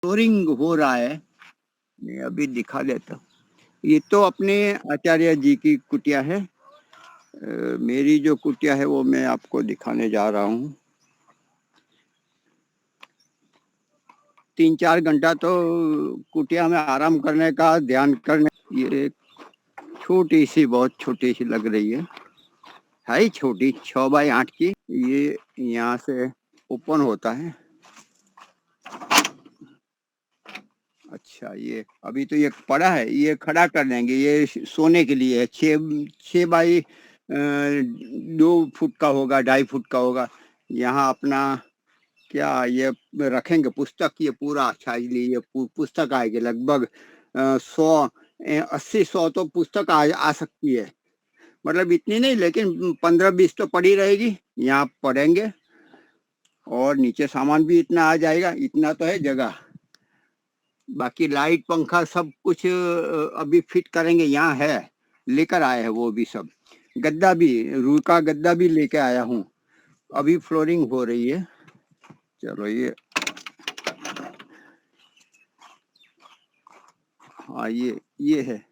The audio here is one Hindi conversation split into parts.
फ्लोरिंग हो रहा है, मैं अभी दिखा देता हूँ। ये तो अपने आचार्य जी की कुटिया है। मेरी जो कुटिया है वो मैं आपको दिखाने जा रहा हूँ। 3-4 घंटा तो कुटिया में आराम करने का, ध्यान करने। ये छोटी सी, बहुत छोटी सी लग रही है ही छोटी, 6 बाई 8 की। ये यहाँ से ओपन होता है। अच्छा, ये अभी तो ये पड़ा है, ये खड़ा कर देंगे, ये सोने के लिए है। 6 बाई 2 फुट का होगा, 2.5 फुट का होगा। यहाँ अपना क्या ये रखेंगे पुस्तक, ये पूरा साइज लिए ये पुस्तक आएगी लगभग 180-100 तो पुस्तक आ सकती है। मतलब इतनी नहीं, लेकिन 15-20 तो पड़ी रहेगी। यहाँ पढ़ेंगे और नीचे सामान भी इतना आ जाएगा, इतना तो है जगह। बाकी लाइट पंखा सब कुछ अभी फिट करेंगे, यहाँ है, लेकर आए हैं वो भी सब। गद्दा भी, रूई का गद्दा भी लेके आया हूँ। अभी फ्लोरिंग हो रही है। चलो ये, हाँ ये है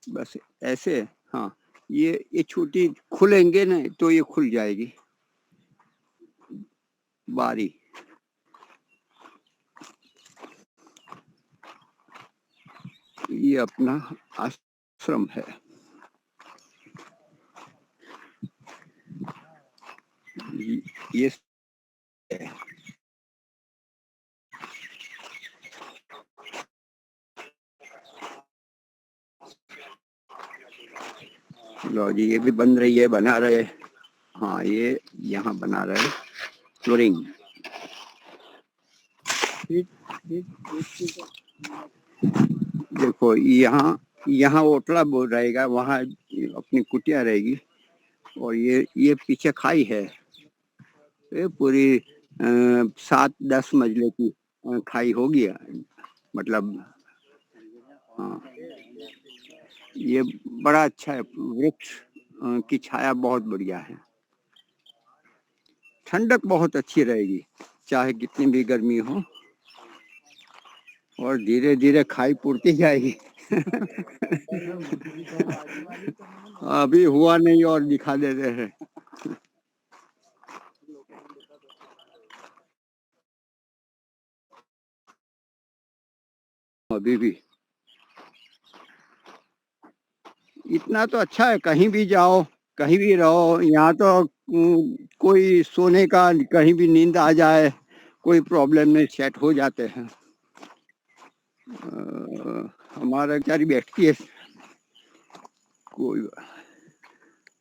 बस ऐसे। हाँ, ये छोटी खुलेंगे ना तो ये खुल जाएगी बारी। ये अपना आश्रम है। ये लो जी, ये भी बन रही है, बना रहे। हाँ, ये यहाँ बना रहे फ्लोरिंग। देखो, यहाँ ओटला बोल रहेगा, वहाँ अपनी कुटिया रहेगी। और ये पीछे खाई है, ये पूरी 7-10 मंजिले की खाई होगी। मतलब हाँ, ये बड़ा अच्छा है। वृक्ष की छाया बहुत बढ़िया है। ठंडक बहुत अच्छी रहेगी, चाहे कितनी भी गर्मी हो। और धीरे धीरे खाई पूर्ति जाएगी। अभी हुआ नहीं और दिखा देते हैं। अभी भी इतना तो अच्छा है, कहीं भी जाओ, कहीं भी रहो। यहाँ तो कोई सोने का, कहीं भी नींद आ जाए, कोई प्रॉब्लम नहीं, सेट हो जाते हैं। हमारा बेचारी बैठती है, कोई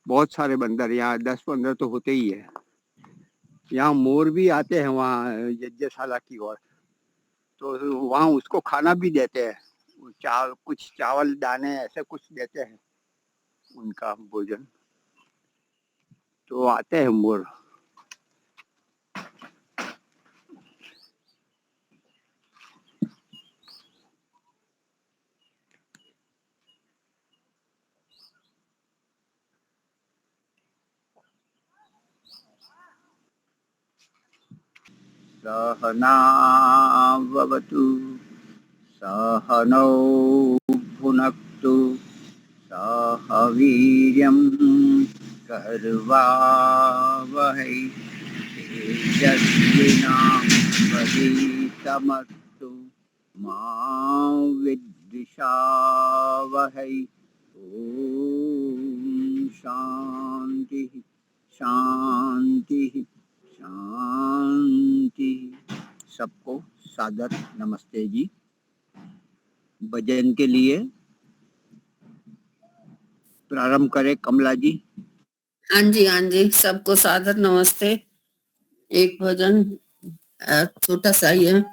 बहुत सारे बंदर यहाँ 10-15 तो होते ही है। यहाँ मोर भी आते हैं वहाँ यज्ञशाला की ओर, तो वहाँ उसको खाना भी देते हैं। कुछ चावल दाने ऐसे कुछ देते हैं, उनका भोजन। तो आते हैं मोर। सहनावतु सहनौ भुनक्तु सह वीर्यं कर्वावहै तेजस्विनावधीतमस्तु मा विद्विषावहै। ओम शांति शांति शांति। सबको सादर नमस्ते जी। भजन के लिए प्रारंभ करें कमला जी। हाँ जी, सबको सादर नमस्ते। एक भजन छोटा सा ही है।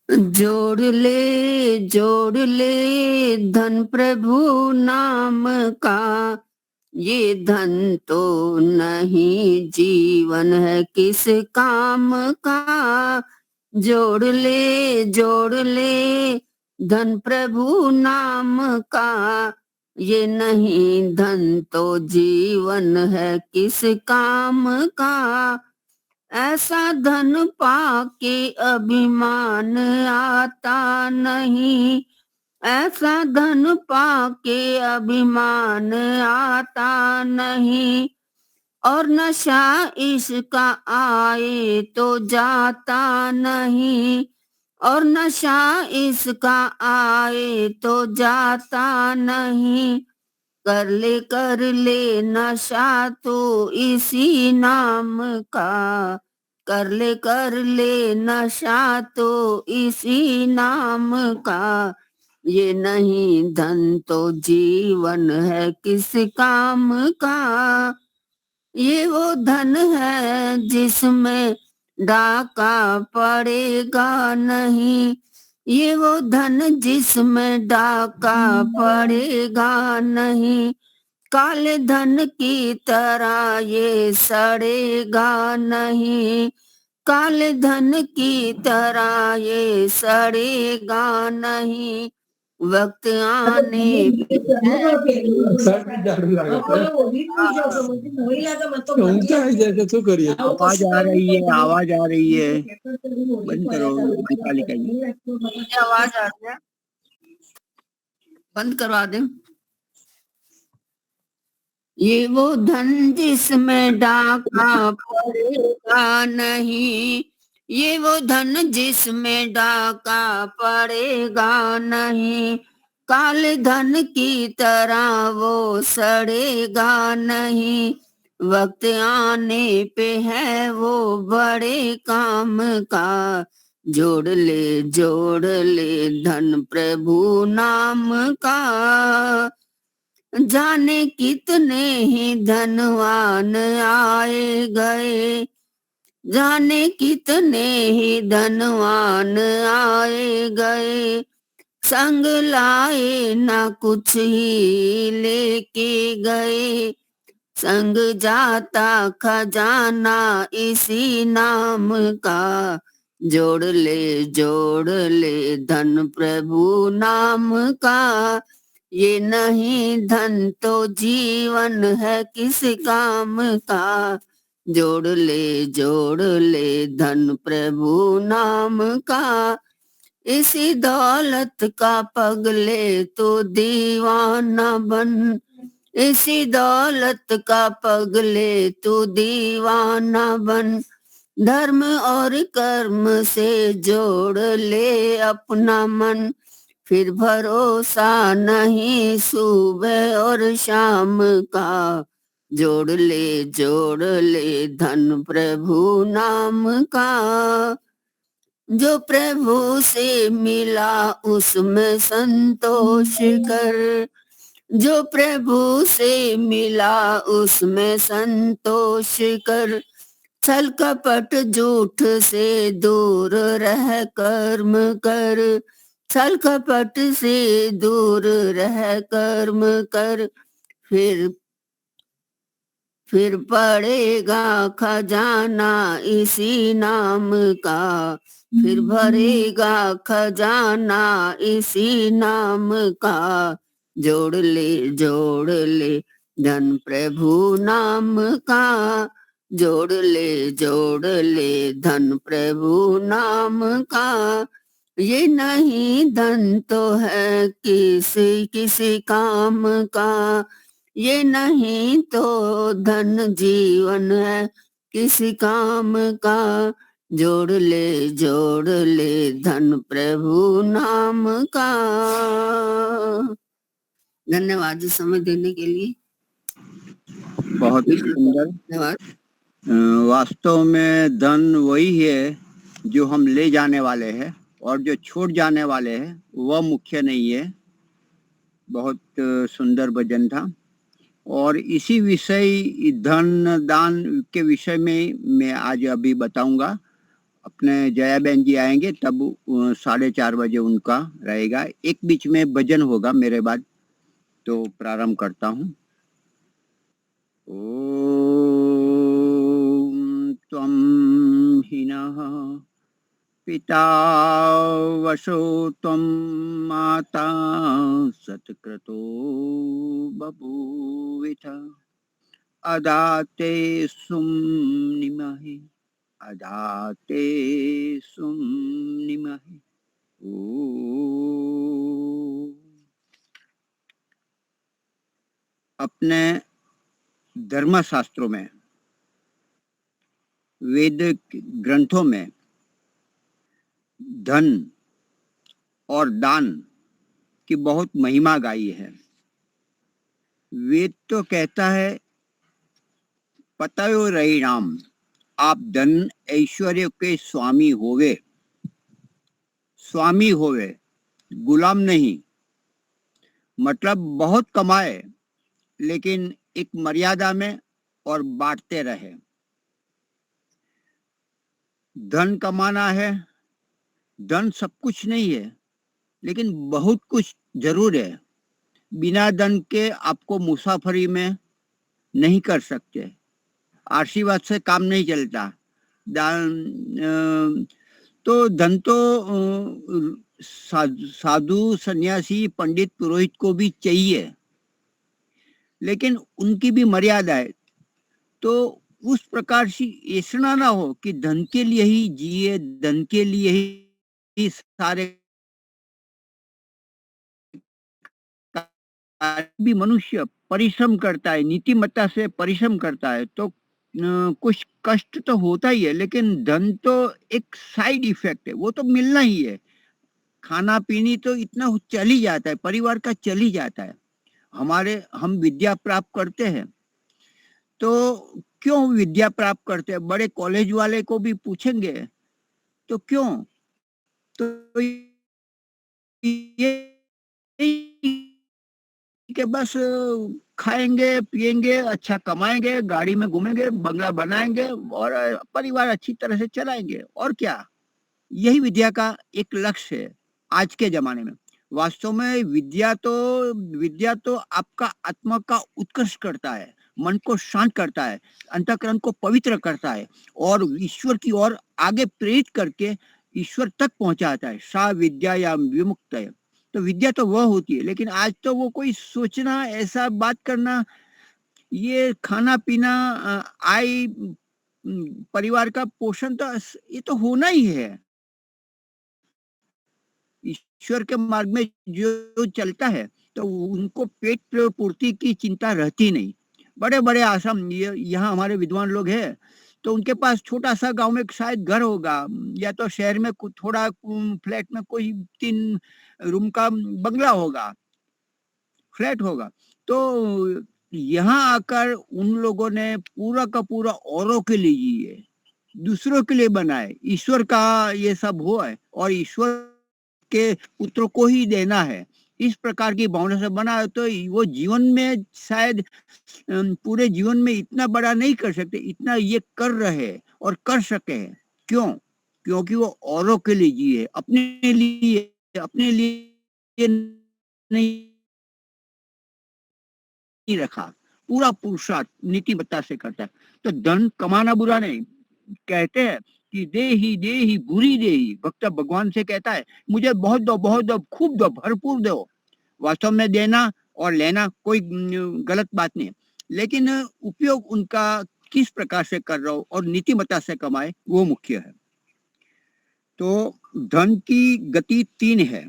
जोड़ ले धन प्रभु नाम का, ये धन तो नहीं जीवन है किस काम का। जोड़ ले धन प्रभु नाम का, ये नहीं धन तो जीवन है किस काम का। ऐसा धन पाके अभिमान आता नहीं, ऐसा धन पाके अभिमान आता नहीं, और नशा इसका आए तो जाता नहीं, और नशा इसका आए तो जाता नहीं। कर ले नशा तो इसी नाम का, कर ले नशा तो इसी नाम का। ये नहीं धन तो जीवन है किस काम का। ये वो धन है जिसमें डाका पड़ेगा नहीं, ये वो धन जिसमें डाका पड़ेगा नहीं। काले धन की तरह ये सड़ेगा नहीं, काले धन की तरह ये सड़ेगा नहीं। वक्त आने आवाज आ रही है, आवाज आ रही है। बंद करो मालिका जी। आवाज आ रही है, बंद करवा दे। ये वो धन जिसमें डाका पड़ेगा नहीं, ये वो धन जिसमें डाका पड़ेगा नहीं। काले धन की तरह वो सड़ेगा नहीं, वक्त आने पे है वो बड़े काम का। जोड़ ले धन प्रभु नाम का। जाने कितने ही धनवान आए गए, जाने कितने ही धनवान आए गए। संग लाए ना कुछ ही लेके गए, संग जाता खजाना इसी नाम का। जोड़ ले धन प्रभु नाम का। ये नहीं धन तो जीवन है किस काम का। जोड़ ले धन प्रभु नाम का। इसी दौलत का पगले तो दीवाना बन, इसी दौलत का पगले तो दीवाना बन। धर्म और कर्म से जोड़ ले अपना मन, फिर भरोसा नहीं सुबह और शाम का। जोड़ ले धन प्रभु नाम का। जो प्रभु से मिला उसमें संतोष कर, जो प्रभु से मिला उसमें संतोष कर। छल कपट झूठ से दूर रह कर्म कर, छल कपट से दूर रह कर्म कर। फिर पड़ेगा खजाना इसी नाम का, फिर भरेगा खजाना इसी नाम का। जोड़ ले धन प्रभु नाम का। जोड़ ले धन प्रभु नाम का। ये नहीं धन तो है किसी काम का, ये नहीं तो धन जीवन है किसी काम का। जोड़ ले धन प्रभु नाम का। धन्यवाद जी समय देने के लिए। बहुत ही सुंदर। धन्यवाद। वास्तव में धन वही है जो हम ले जाने वाले हैं, और जो छोड़ जाने वाले हैं वह मुख्य नहीं है। बहुत सुंदर भजन था। और इसी विषय धन दान के विषय में मैं आज अभी बताऊंगा। अपने जया बहन जी आएंगे तब 4:30 बजे उनका रहेगा। एक बीच में भजन होगा मेरे बाद, तो प्रारंभ करता हूँ। ओम त्वं हिनः पिता वशो त्वं माता सत्क्रतो बभूविथ अदाते सुम्निमहि अजाते सुम्निमहि। ओ अपने धर्मशास्त्रों में, वेद ग्रंथों में धन और दान की बहुत महिमा गाई है। वेद तो कहता है पतयो रही राम, आप धन ऐश्वर्य के स्वामी होवे, स्वामी होवे, गुलाम नहीं। मतलब बहुत कमाए लेकिन एक मर्यादा में और बांटते रहे। धन कमाना है, धन सब कुछ नहीं है लेकिन बहुत कुछ जरूर है। बिना धन के आपको मुसाफरी में नहीं कर सकते, आशीर्वाद से काम नहीं चलता। तो धन तो साधु सन्यासी पंडित पुरोहित को भी चाहिए, लेकिन उनकी भी मर्यादा है। तो उस प्रकार से ऐसा ना हो कि धन के लिए ही जिए, धन के लिए ही सारे भी मनुष्य परिश्रम करता है, नीतिमत्ता से परिश्रम करता है तो कुछ कष्ट तो होता ही है, लेकिन धन तो एक साइड इफेक्ट है, वो तो मिलना ही है। खाना पीनी तो इतना चल ही जाता है, परिवार का चल ही जाता है। हम विद्या प्राप्त करते हैं तो क्यों विद्या प्राप्त करते हैं? बड़े कॉलेज वाले को भी पूछेंगे तो क्यों? तो ये कि बस खाएंगे पिएंगे, अच्छा कमाएंगे, गाड़ी में घूमेंगे, बंगला बनाएंगे और परिवार अच्छी तरह से चलाएंगे, और क्या? यही विद्या का एक लक्ष्य है आज के जमाने में। वास्तव में विद्या तो आपका आत्मा का उत्कर्ष करता है, मन को शांत करता है, अंतःकरण को पवित्र करता है और ईश्वर की ओर आगे प्रेरित करके ईश्वर तक पहुंचाता है। सा विद्या या विमुक्त है। तो विद्या तो वह होती है, लेकिन आज तो वो कोई सोचना, ऐसा बात करना, ये खाना पीना, आय, परिवार का पोषण, तो ये तो होना ही है। ईश्वर के मार्ग में जो चलता है तो उनको पेट पूर्ति की चिंता रहती नहीं। बड़े बड़े आश्रम, यहाँ हमारे विद्वान लोग हैं तो उनके पास छोटा सा गांव में शायद घर होगा, या तो शहर में थोड़ा फ्लैट में कोई 3 रूम का बंगला होगा, फ्लैट होगा। तो यहाँ आकर उन लोगों ने पूरा का पूरा औरों के लिए जिए, दूसरों के लिए बनाए। ईश्वर का ये सब हुआ है और ईश्वर के पुत्र को ही देना है, इस प्रकार की भावना से बना है। तो वो जीवन में शायद पूरे जीवन में इतना बड़ा नहीं कर सकते, इतना ये कर रहे और कर सके हैं। क्यों? क्योंकि वो औरों के लिए जिए, अपने लिए नहीं रखा। पूरा पुरुषार्थ नीतिमत्ता से करता है। तो धन कमाना बुरा नहीं। कहते हैं कि दे ही बुरी दे ही। भक्त भगवान से कहता है मुझे बहुत दो, खूब दो, भरपूर दो। वास्तव में देना और लेना कोई गलत बात नहीं, लेकिन उपयोग उनका किस प्रकार से कर रहा हो और नीतिमत्ता से कमाए, वो मुख्य है। तो धन की गति 3 है।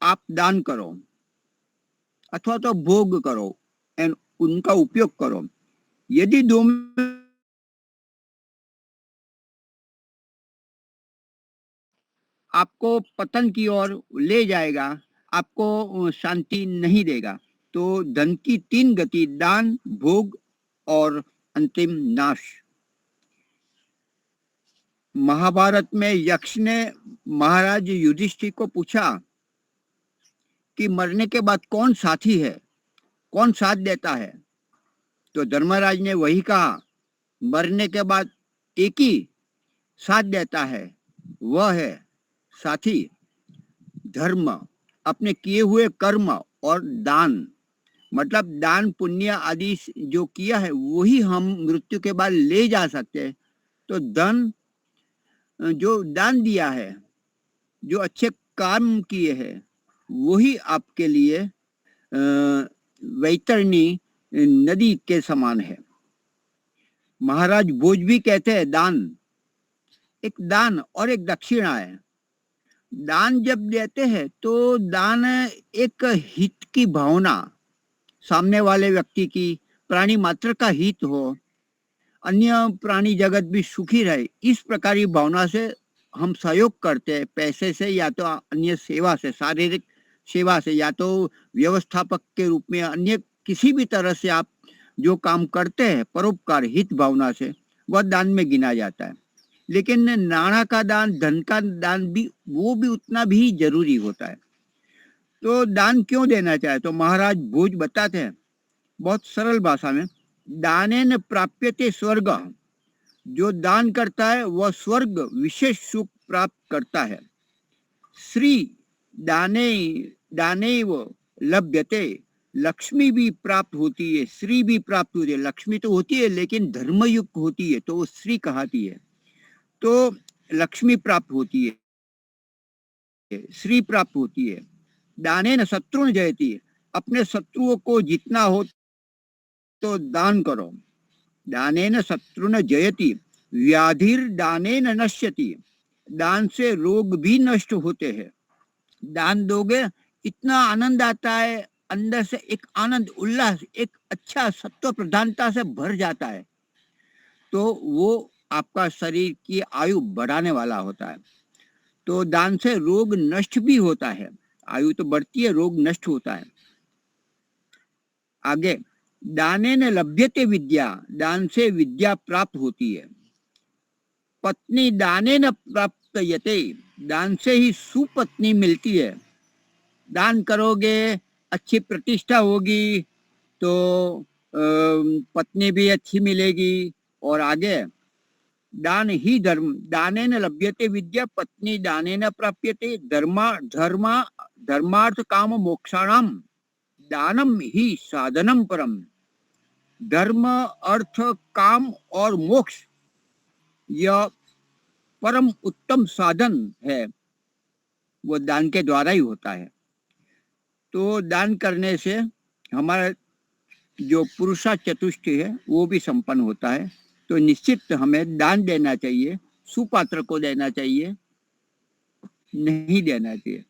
आप दान करो अथवा तो भोग करो एंड उनका उपयोग करो। यदि दो आपको पतन की ओर ले जाएगा, आपको शांति नहीं देगा। तो धन की 3 गति, दान, भोग और अंतिम नाश। महाभारत में यक्ष ने महाराज युधिष्ठिर को पूछा कि मरने के बाद कौन साथी है, कौन साथ देता है? तो धर्मराज ने वही कहा, मरने के बाद एक ही साथ देता है, वह है साथी धर्म, अपने किए हुए कर्म और दान। मतलब दान पुण्य आदि जो किया है वही हम मृत्यु के बाद ले जा सकते हैं। तो धन जो दान दिया है, जो अच्छे काम किए हैं, वही आपके लिए वैतरणी नदी के समान है। महाराज भोज भी कहते हैं दान, एक दान और एक दक्षिणा है। दान जब देते हैं तो दान एक हित की भावना, सामने वाले व्यक्ति की, प्राणी मात्र का हित हो, अन्य प्राणी जगत भी सुखी रहे, इस प्रकार की भावना से हम सहयोग करते हैं, पैसे से या तो अन्य सेवा से, शारीरिक सेवा से, या तो व्यवस्थापक के रूप में, अन्य किसी भी तरह से आप जो काम करते हैं परोपकार हित भावना से, वह दान में गिना जाता है। लेकिन नाणा का दान, धन का दान भी, वो भी उतना भी जरूरी होता है। तो दान क्यों देना चाहे, तो महाराज भोज बताते हैं बहुत सरल भाषा में, दानेन प्राप्यते स्वर्ग, जो दान करता है वह स्वर्ग विशेष सुख प्राप्त करता है। श्री दाने दानेव लभ्यते, लक्ष्मी भी प्राप्त होती है, श्री भी प्राप्त होती है। लक्ष्मी तो होती है लेकिन धर्मयुक्त होती है तो वो श्री कहती है, तो लक्ष्मी प्राप्त होती है, श्री प्राप्त होती है। दाने न शत्रु जयती, अपने शत्रुओं को जितना हो तो दान करो। दाने न शत्रु न जयती, व्याधिर दाने न नश्यति, दान से रोग भी नष्ट होते हैं। दान दोगे इतना आनंद आता है, अंदर से एक आनंद उल्लास, एक अच्छा सत्व प्रधानता से भर जाता है, तो वो आपका शरीर की आयु बढ़ाने वाला होता है। तो दान से रोग नष्ट भी होता है, आयु तो बढ़ती है, रोग नष्ट होता है। आगे, दाने न लभ्यते विद्या, दान से विद्या प्राप्त होती है। पत्नी दाने न प्राप्त यते, दान से ही सुपत्नी मिलती है। दान करोगे अच्छी प्रतिष्ठा होगी तो पत्नी भी अच्छी मिलेगी। और आगे, दान ही धर्म, दाने न लभ्यते विद्या, पत्नी दाने न प्राप्यते, धर्मार्थ काम मोक्षाणाम दानम ही साधनम परम। धर्म, अर्थ, काम और मोक्ष यह परम उत्तम साधन है, वो दान के द्वारा ही होता है। तो दान करने से हमारा जो पुरुषा चतुष्टय है वो भी संपन्न होता है। तो निश्चित हमें दान देना चाहिए, सुपात्र को देना चाहिए, नहीं देना चाहिए।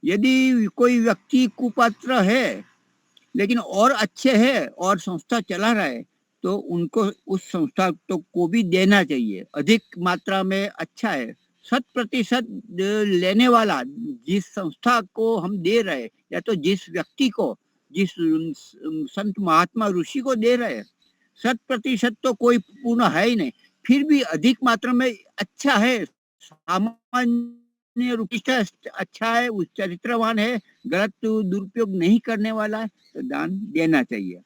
यदि कोई व्यक्ति कुपात्र है लेकिन और अच्छे है और संस्था चला रहा है तो उनको उस संस्था तो को भी देना चाहिए, अधिक मात्रा में अच्छा है। 100% लेने वाला, जिस संस्था को हम दे रहे या तो जिस व्यक्ति को, जिस संत महात्मा ऋषि को दे रहे, 100% तो कोई पूर्ण है ही नहीं, फिर भी अधिक मात्रा में अच्छा है, सामान्य रूप से अच्छा है, उस चरित्रवान है, गलत दुरुपयोग नहीं करने वाला है, तो दान देना चाहिए।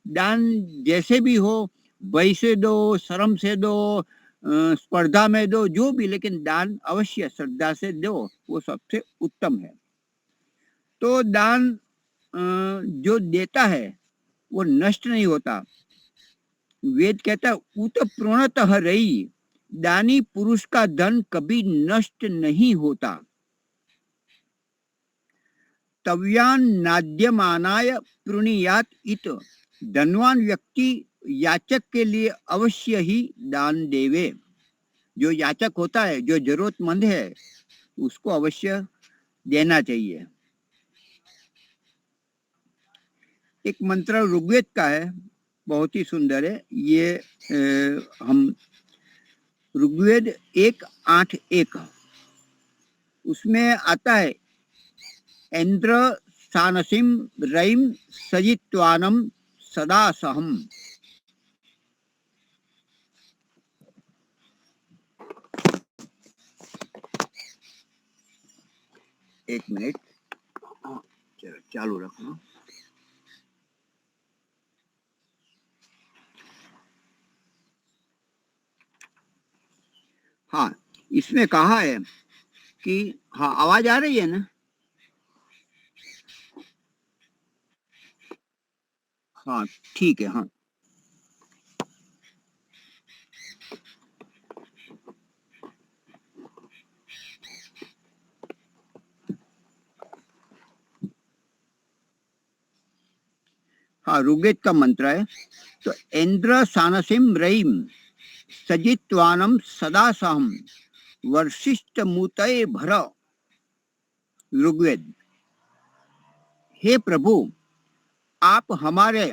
दान जैसे भी हो, भय से दो, शर्म से दो, स्पर्धा में दो, जो भी, लेकिन दान अवश्य श्रद्धा से दो, वो सबसे उत्तम है। तो दान जो देता है वो नष्ट नहीं होता। वेद कहता है उत प्रणतः रही, दानी पुरुष का धन कभी नष्ट नहीं होता। तव्यान नाद्यमानाय प्रणीयात इत, धनवान व्यक्ति याचक के लिए अवश्य ही दान देवे। जो याचक होता है, जो जरूरतमंद है, उसको अवश्य देना चाहिए। एक मंत्र ऋग्वेद का है, बहुत ही सुंदर है ये। हम ऋग्वेद 1:8:1, उसमें आता है इंद्र सानसिम रईम सजित्वानम सदा सहम। एक मिनट चालू रखना। हाँ, इसमें कहा है कि, हाँ आवाज आ रही है ना? हाँ ठीक है। हाँ, हाँ ऋग्वेद का मंत्र है। तो इंद्र सानसिम रईम सजित्वानम सदा सहम, वर्षिष्ठ मुतये भर ऋग्वेद। हे प्रभु, आप हमारे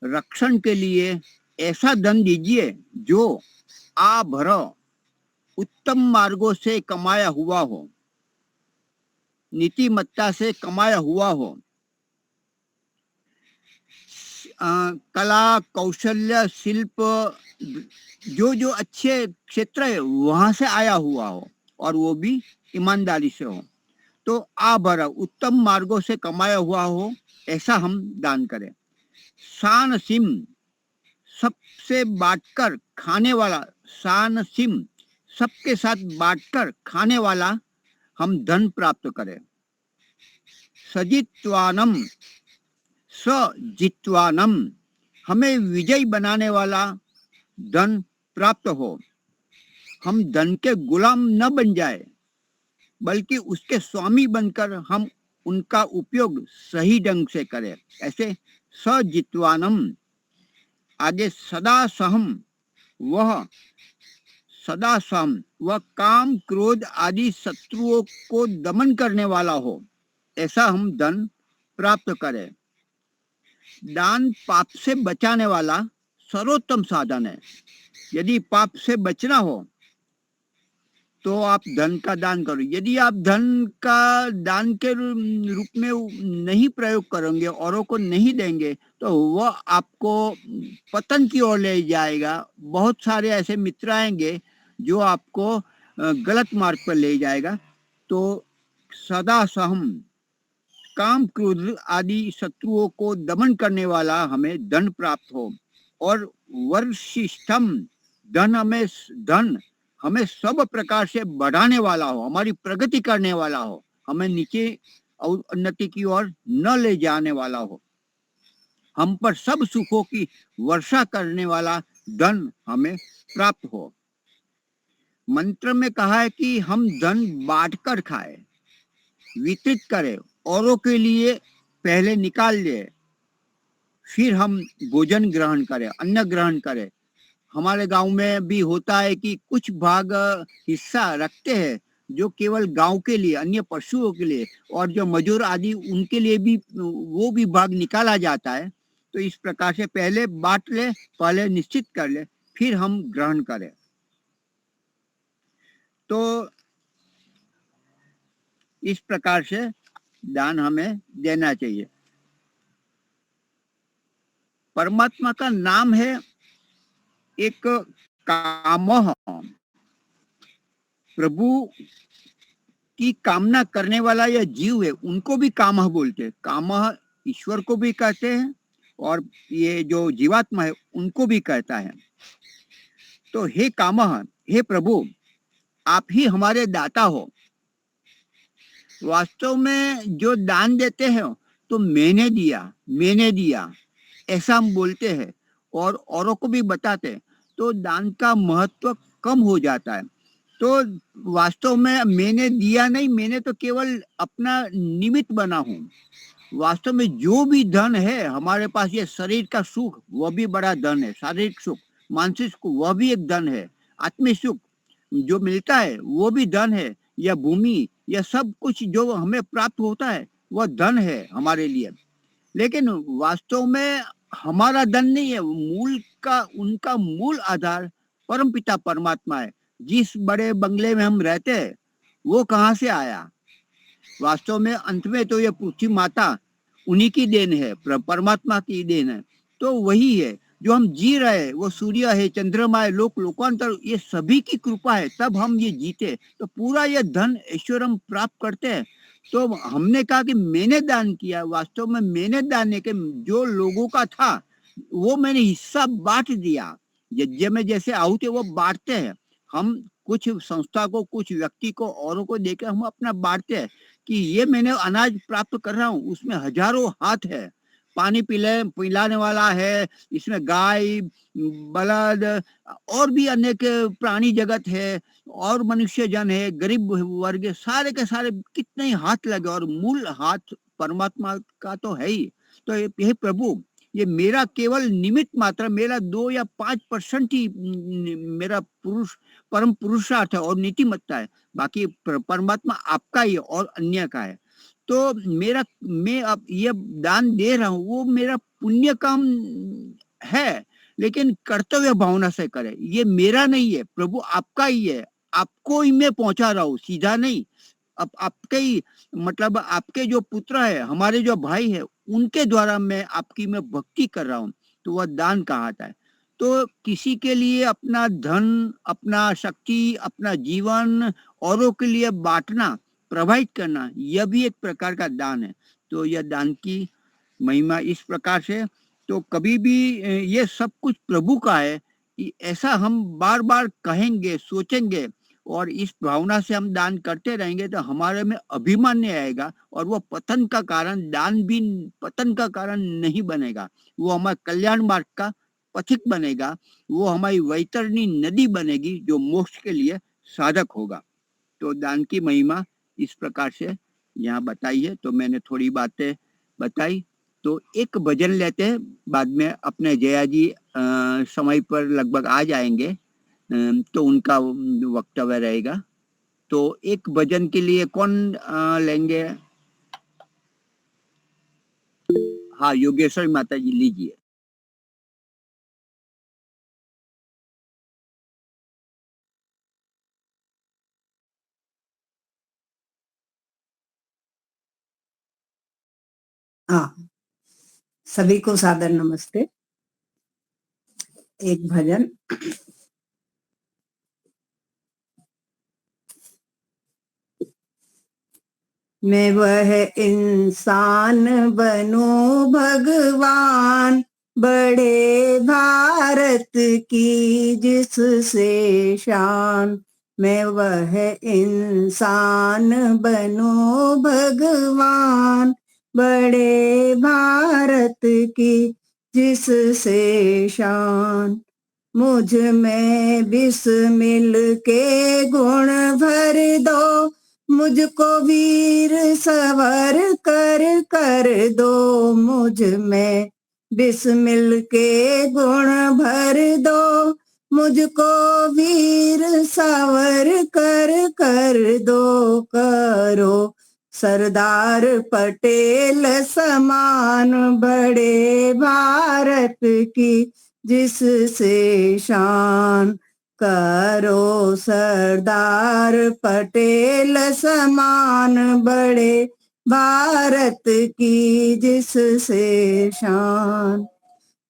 रक्षण के लिए ऐसा धन दीजिए जो आभर उत्तम मार्गों से कमाया हुआ हो, नीतिमत्ता से कमाया हुआ हो, कला कौशल्य शिल्प जो जो अच्छे क्षेत्र है वहां से आया हुआ हो और वो भी ईमानदारी से हो। तो आभर उत्तम मार्गों से कमाया हुआ हो, ऐसा हम दान करें। शान सिम सबसे बांटकर खाने वाला, शान सिम सबके साथ बांटकर खाने वाला हम धन प्राप्त करें। सजित्वानम सजित्वानम हमें विजय बनाने वाला धन प्राप्त हो। हम धन के गुलाम न बन जाए, बल्कि उसके स्वामी बनकर हम उनका उपयोग सही ढंग से करें। ऐसे सजित्वानम। आगे सदा सहम, वह काम क्रोध आदि शत्रुओं को दमन करने वाला हो, ऐसा हम धन प्राप्त करें। दान पाप से बचाने वाला सर्वोत्तम साधन है। यदि पाप से बचना हो तो आप धन का दान करो। यदि आप धन का दान के रूप में नहीं प्रयोग करेंगे, औरों को नहीं देंगे, तो वह आपको पतन की ओर ले जाएगा। बहुत सारे ऐसे मित्र आएंगे जो आपको गलत मार्ग पर ले जाएगा। तो सदा सहम, काम क्रोध आदि शत्रुओं को दमन करने वाला हमें धन प्राप्त हो। और वर्षिष्ठम, धन हमें सब प्रकार से बढ़ाने वाला हो, हमारी प्रगति करने वाला हो, हमें नीचे और उन्नति की ओर न ले जाने वाला हो, हम पर सब सुखों की वर्षा करने वाला धन हमें प्राप्त हो। मंत्र में कहा है कि हम धन बांटकर खाए, वितरित करें, औरों के लिए पहले निकाल ले, फिर हम भोजन ग्रहण करें, अन्न ग्रहण करें। हमारे गांव में भी होता है कि कुछ भाग हिस्सा रखते हैं जो केवल गांव के लिए, अन्य पशुओं के लिए, और जो मजूर आदि उनके लिए भी वो भी भाग निकाला जाता है। तो इस प्रकार से पहले बांट ले, पहले निश्चित कर ले, फिर हम ग्रहण करें। तो इस प्रकार से दान हमें देना चाहिए। परमात्मा का नाम है एक कामः, प्रभु की कामना करने वाला यह जीव है, उनको भी कामः बोलते हैं। कामः ईश्वर को भी कहते हैं और ये जो जीवात्मा है उनको भी कहता है। तो हे कामः, हे प्रभु, आप ही हमारे दाता हो। वास्तव में जो दान देते हैं तो मैंने दिया ऐसा हम बोलते हैं और औरों को भी बताते हैं, तो दान का महत्व कम हो जाता है। तो वास्तव में मैंने दिया नहीं, मैंने तो केवल अपना निमित्त बना हूँ। वास्तव में जो भी धन है हमारे पास, ये शरीर का सुख वह भी बड़ा धन है, शारीरिक सुख, मानसिक सुख वह भी एक धन है, आत्मिक सुख जो मिलता है वो भी धन है, या भूमि, यह सब कुछ जो हमें प्राप्त होता है वह धन है हमारे लिए। लेकिन वास्तव में हमारा धन नहीं है, उनका मूल आधार परमपिता परमात्मा है। जिस बड़े बंगले में हम रहते हैं वो कहाँ से आया? वास्तव में अंत में तो ये पृथ्वी माता उन्हीं की देन है, परमात्मा की देन है। तो वही है जो हम जी रहे हैं, वो सूर्य है, चंद्रमा है, लोकांतर, ये सभी की कृपा है, तब हम ये जीते। तो पूरा ये धन ऐश्वर्य हम प्राप्त करते हैं। तो हमने कहा कि मैंने दान किया, वास्तव में मैंने दान के जो लोगों का था वो मैंने हिस्सा बांट दिया। यज्ञ में जैसे आहुति वो बांटते हैं, हम कुछ संस्था को, कुछ व्यक्ति को, औरों को देकर हम अपना बांटते हैं कि ये मैंने अनाज प्राप्त कर रहा हूँ, उसमें हजारों हाथ है, पानी पिलाने वाला है, इसमें गाय, बलद और भी अनेक प्राणी जगत है, और मनुष्य जन है, गरीब वर्ग, सारे के सारे कितने ही हाथ लगे, और मूल हाथ परमात्मा का तो है ही। तो हे प्रभु, ये मेरा केवल निमित्त मात्र, मेरा 2 या 5% ही मेरा परम पुरुषार्थ है और नीतिमत्ता है, बाकी परमात्मा आपका ही और अन्य का है। तो मैं अब ये दान दे रहा हूँ, वो मेरा पुण्य काम है, लेकिन कर्तव्य भावना से करे। ये मेरा नहीं है, प्रभु आपका ही है, आपको ही मैं पहुंचा रहा हूँ, सीधा नहीं। अब आपके ही मतलब आपके जो पुत्र है, हमारे जो भाई है, उनके द्वारा मैं भक्ति कर रहा हूँ, तो वह दान कहलाता है। तो किसी के लिए अपना धन, अपना शक्ति, अपना जीवन औरों के लिए बांटना, प्रभावित करना, यह भी एक प्रकार का दान है। तो यह दान की महिमा इस प्रकार से। तो कभी भी ये सब कुछ प्रभु का है, ऐसा हम बार बार कहेंगे, सोचेंगे, और इस भावना से हम दान करते रहेंगे, तो हमारे में अभिमान नहीं आएगा, और वो पतन का कारण, दान भी पतन का कारण नहीं बनेगा, वो हमारे कल्याण मार्ग का पथिक बनेगा, वो हमारी वैतरणी नदी बनेगी, जो मोक्ष के लिए साधक होगा। तो दान की महिमा इस प्रकार से यहाँ बताई है। तो मैंने थोड़ी बातें बताई, तो एक भजन लेते हैं, बाद में अपने जया जी समय पर लगभग आ जाएंगे, तो उनका वक्तव्य रहेगा। तो एक भजन के लिए कौन लेंगे? हाँ, योगेश्वर माता जी लीजिए। हाँ, सभी को सादर नमस्ते। एक भजन। मैं वह इंसान बनूं भगवान, बड़े भारत की जिससे शान। मैं वह इंसान बनूं भगवान, बड़े भारत की जिससे शान। मुझ में बिस्मिल के गुण भर दो, मुझको वीर सवर कर कर दो। मुझ में बिस्मिल के गुण भर दो, मुझको वीर सवर कर कर दो। करो सरदार पटेल समान, बड़े भारत की जिससे शान। करो सरदार पटेल समान, बड़े भारत की जिससे शान।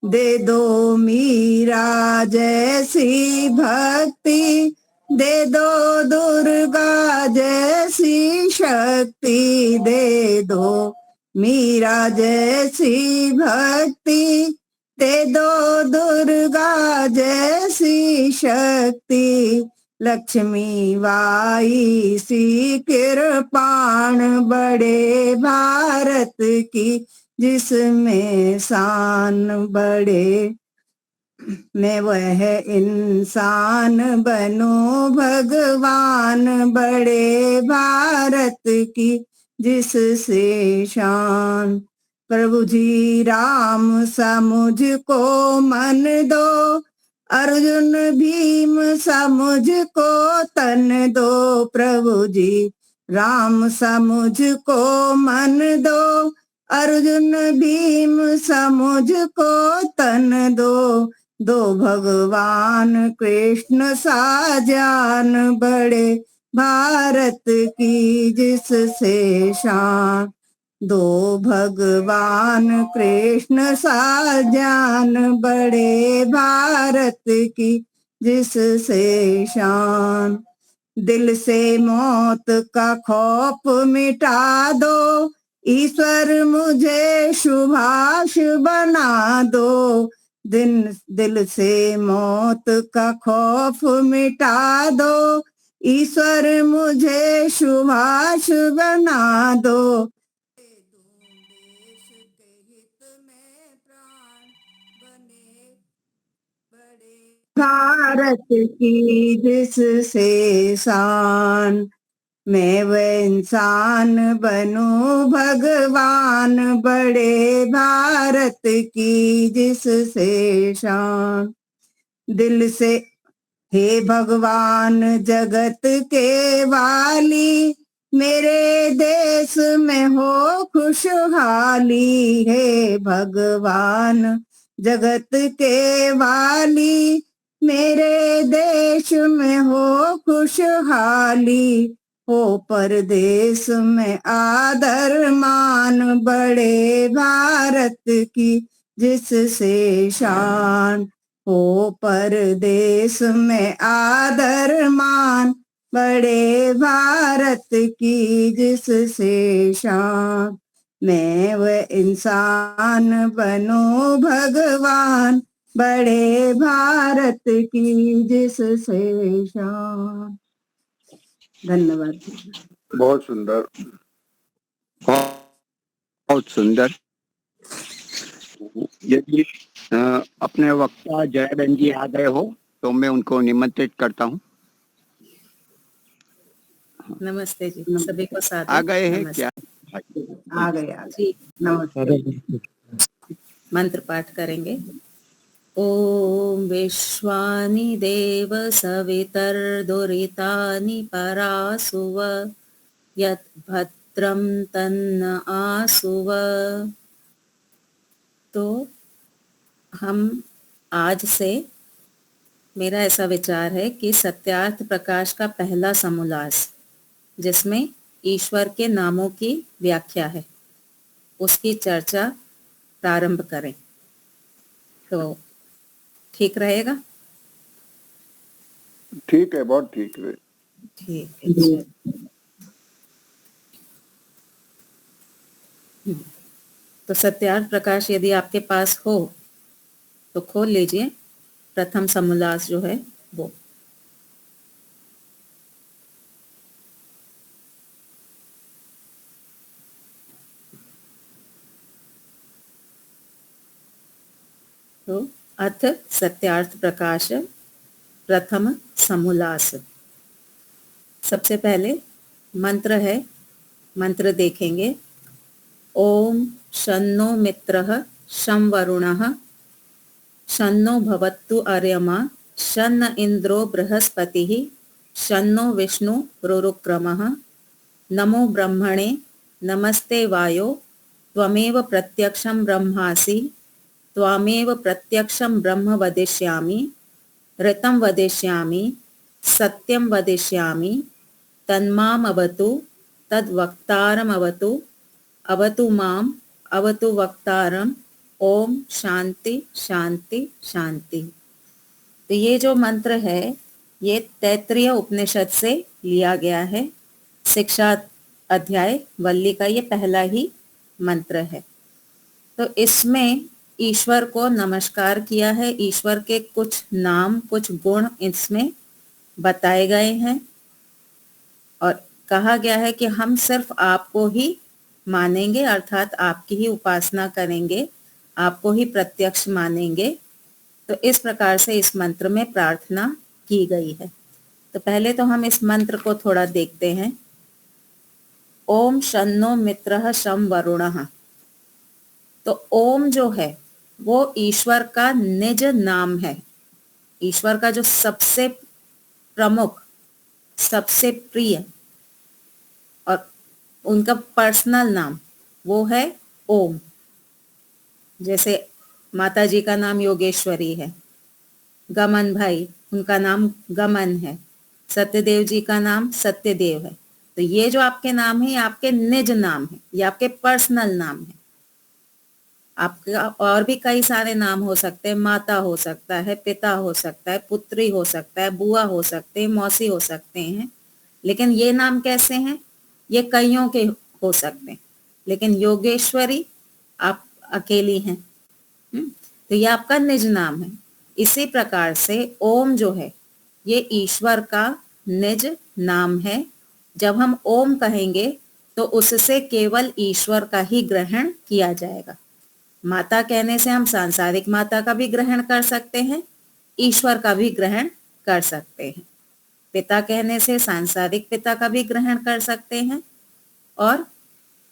दे दो मीरा जैसी भक्ति, दे दो दुर्गा जैसी शक्ति। दे दो मीरा जैसी भक्ति, दे दो दुर्गा जैसी शक्ति। लक्ष्मी बाई सी कृपाण, बड़े भारत की जिसमें शान। बड़े मैं वह इंसान बनूं भगवान, बड़े भारत की जिससे शान। प्रभु जी राम सा मुझको मन दो, अर्जुन भीम सा मुझको तन दो। प्रभु जी राम सा मुझको मन दो, अर्जुन भीम सा मुझको तन दो। दो भगवान कृष्ण सा जान, बड़े भारत की जिससे शान। दो भगवान कृष्ण सा जान, बड़े भारत की जिससे शान। दिल से मौत का खौफ मिटा दो, ईश्वर मुझे सुभाष बना दो। दिल से मौत का खौफ मिटा दो, ईश्वर मुझे सुभाष बना दो। देश के हित में प्राण बने, बड़े भारत की जिससे शान। मैं वह इंसान बनूं भगवान बड़े भारत की जिससे शान। दिल से हे भगवान जगत के वाली, मेरे देश में हो खुशहाली। हे भगवान जगत के वाली, मेरे देश में हो खुशहाली। हो परदेश में आदर मान बड़े भारत की जिससे शान। हो परदेश में आदर मान बड़े भारत की जिससे शान। मैं वह इंसान बनूं भगवान बड़े भारत की जिससे शान। धन्यवाद। बहुत सुंदर, बहुत सुंदर। यदि अपने वक्ता जयबेन जी आ गए हो तो मैं उनको निमंत्रित करता हूँ। नमस्ते जी, सभी को सादर आ गए हैं नमस्ते। क्या? आ गया जी, नमस्ते। मंत्र पाठ करेंगे। ओम विश्वानि देव सवितर्दुरितानि परासुव, यत् भद्रं तन्न आसुव। तो हम आज से, मेरा ऐसा विचार है कि सत्यार्थ प्रकाश का पहला समोल्लास, जिसमें ईश्वर के नामों की व्याख्या है, उसकी चर्चा प्रारंभ करें तो ठीक रहेगा। ठीक है, बहुत ठीक है। ठीक है। तो सत्यार्थ प्रकाश यदि आपके पास हो तो खोल लीजिए प्रथम समोल्लास जो है वो। तो अथ सत्यार्थ प्रकाश प्रथम समोल्लास। सबसे पहले मंत्र है, मंत्र देखेंगे। ओम शन्नो मित्रः शं वरुणः शन्नो भवत्तु अर्यमा शन्न इंद्रो बृहस्पतिः शन्नो विष्णु रुरुक्रमः। नमो ब्रह्मणे नमस्ते वायो त्वमेव प्रत्यक्षं ब्रह्मासि त्वामेव प्रत्यक्षं ब्रह्म वदिष्यामि ऋतं वदिष्यामि सत्यं वदिष्यामि तन्माम अवतु तद्वक्तारम अवतु अवतु माम अवतु वक्तारम। ओम शांति शांति शांति। तो ये जो मंत्र है ये तैत्तिरीय उपनिषद से लिया गया है। शिक्षा अध्याय वल्ली का ये पहला ही मंत्र है। तो इसमें ईश्वर को नमस्कार किया है। ईश्वर के कुछ नाम, कुछ गुण इसमें बताए गए हैं और कहा गया है कि हम सिर्फ आपको ही मानेंगे, अर्थात आपकी ही उपासना करेंगे, आपको ही प्रत्यक्ष मानेंगे। तो इस प्रकार से इस मंत्र में प्रार्थना की गई है। तो पहले तो हम इस मंत्र को थोड़ा देखते हैं। ओम शन्नो मित्रः शं वरुणः। तो ओम जो है वो ईश्वर का निज नाम है। ईश्वर का जो सबसे प्रमुख, सबसे प्रिय और उनका पर्सनल नाम वो है ओम। जैसे माता जी का नाम योगेश्वरी है, गमन भाई उनका नाम गमन है, सत्यदेव जी का नाम सत्यदेव है। तो ये जो आपके नाम है ये आपके निज नाम है, ये आपके पर्सनल नाम है। आपका और भी कई सारे नाम हो सकते हैं, माता हो सकता है, पिता हो सकता है, पुत्री हो सकता है, बुआ हो सकते हैं, मौसी हो सकते हैं, लेकिन ये नाम कैसे हैं? ये कईयों के हो सकते हैं, लेकिन योगेश्वरी आप अकेली हैं। तो ये आपका निज नाम है। इसी प्रकार से ओम जो है ये ईश्वर का निज नाम है। जब हम ओम कहेंगे तो उससे केवल ईश्वर का ही ग्रहण किया जाएगा। माता कहने से हम सांसारिक माता का भी ग्रहण कर सकते हैं, ईश्वर का भी ग्रहण कर सकते हैं। पिता कहने से सांसारिक पिता का भी ग्रहण कर सकते हैं और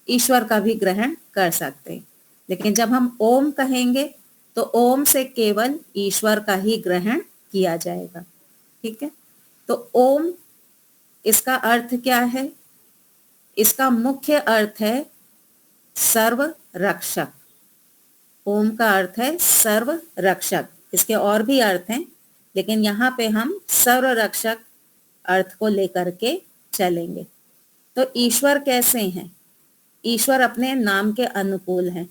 ईश्वर का भी ग्रहण कर सकते हैं, लेकिन जब हम ओम कहेंगे तो ओम से केवल ईश्वर का ही ग्रहण किया जाएगा। ठीक है, तो ओम, इसका अर्थ क्या है? इसका मुख्य अर्थ है सर्व रक्षक। ओम का अर्थ है सर्व रक्षक। इसके और भी अर्थ हैं, लेकिन यहाँ पे हम सर्व रक्षक अर्थ को लेकर के चलेंगे। तो ईश्वर कैसे हैं? ईश्वर अपने नाम के अनुकूल हैं।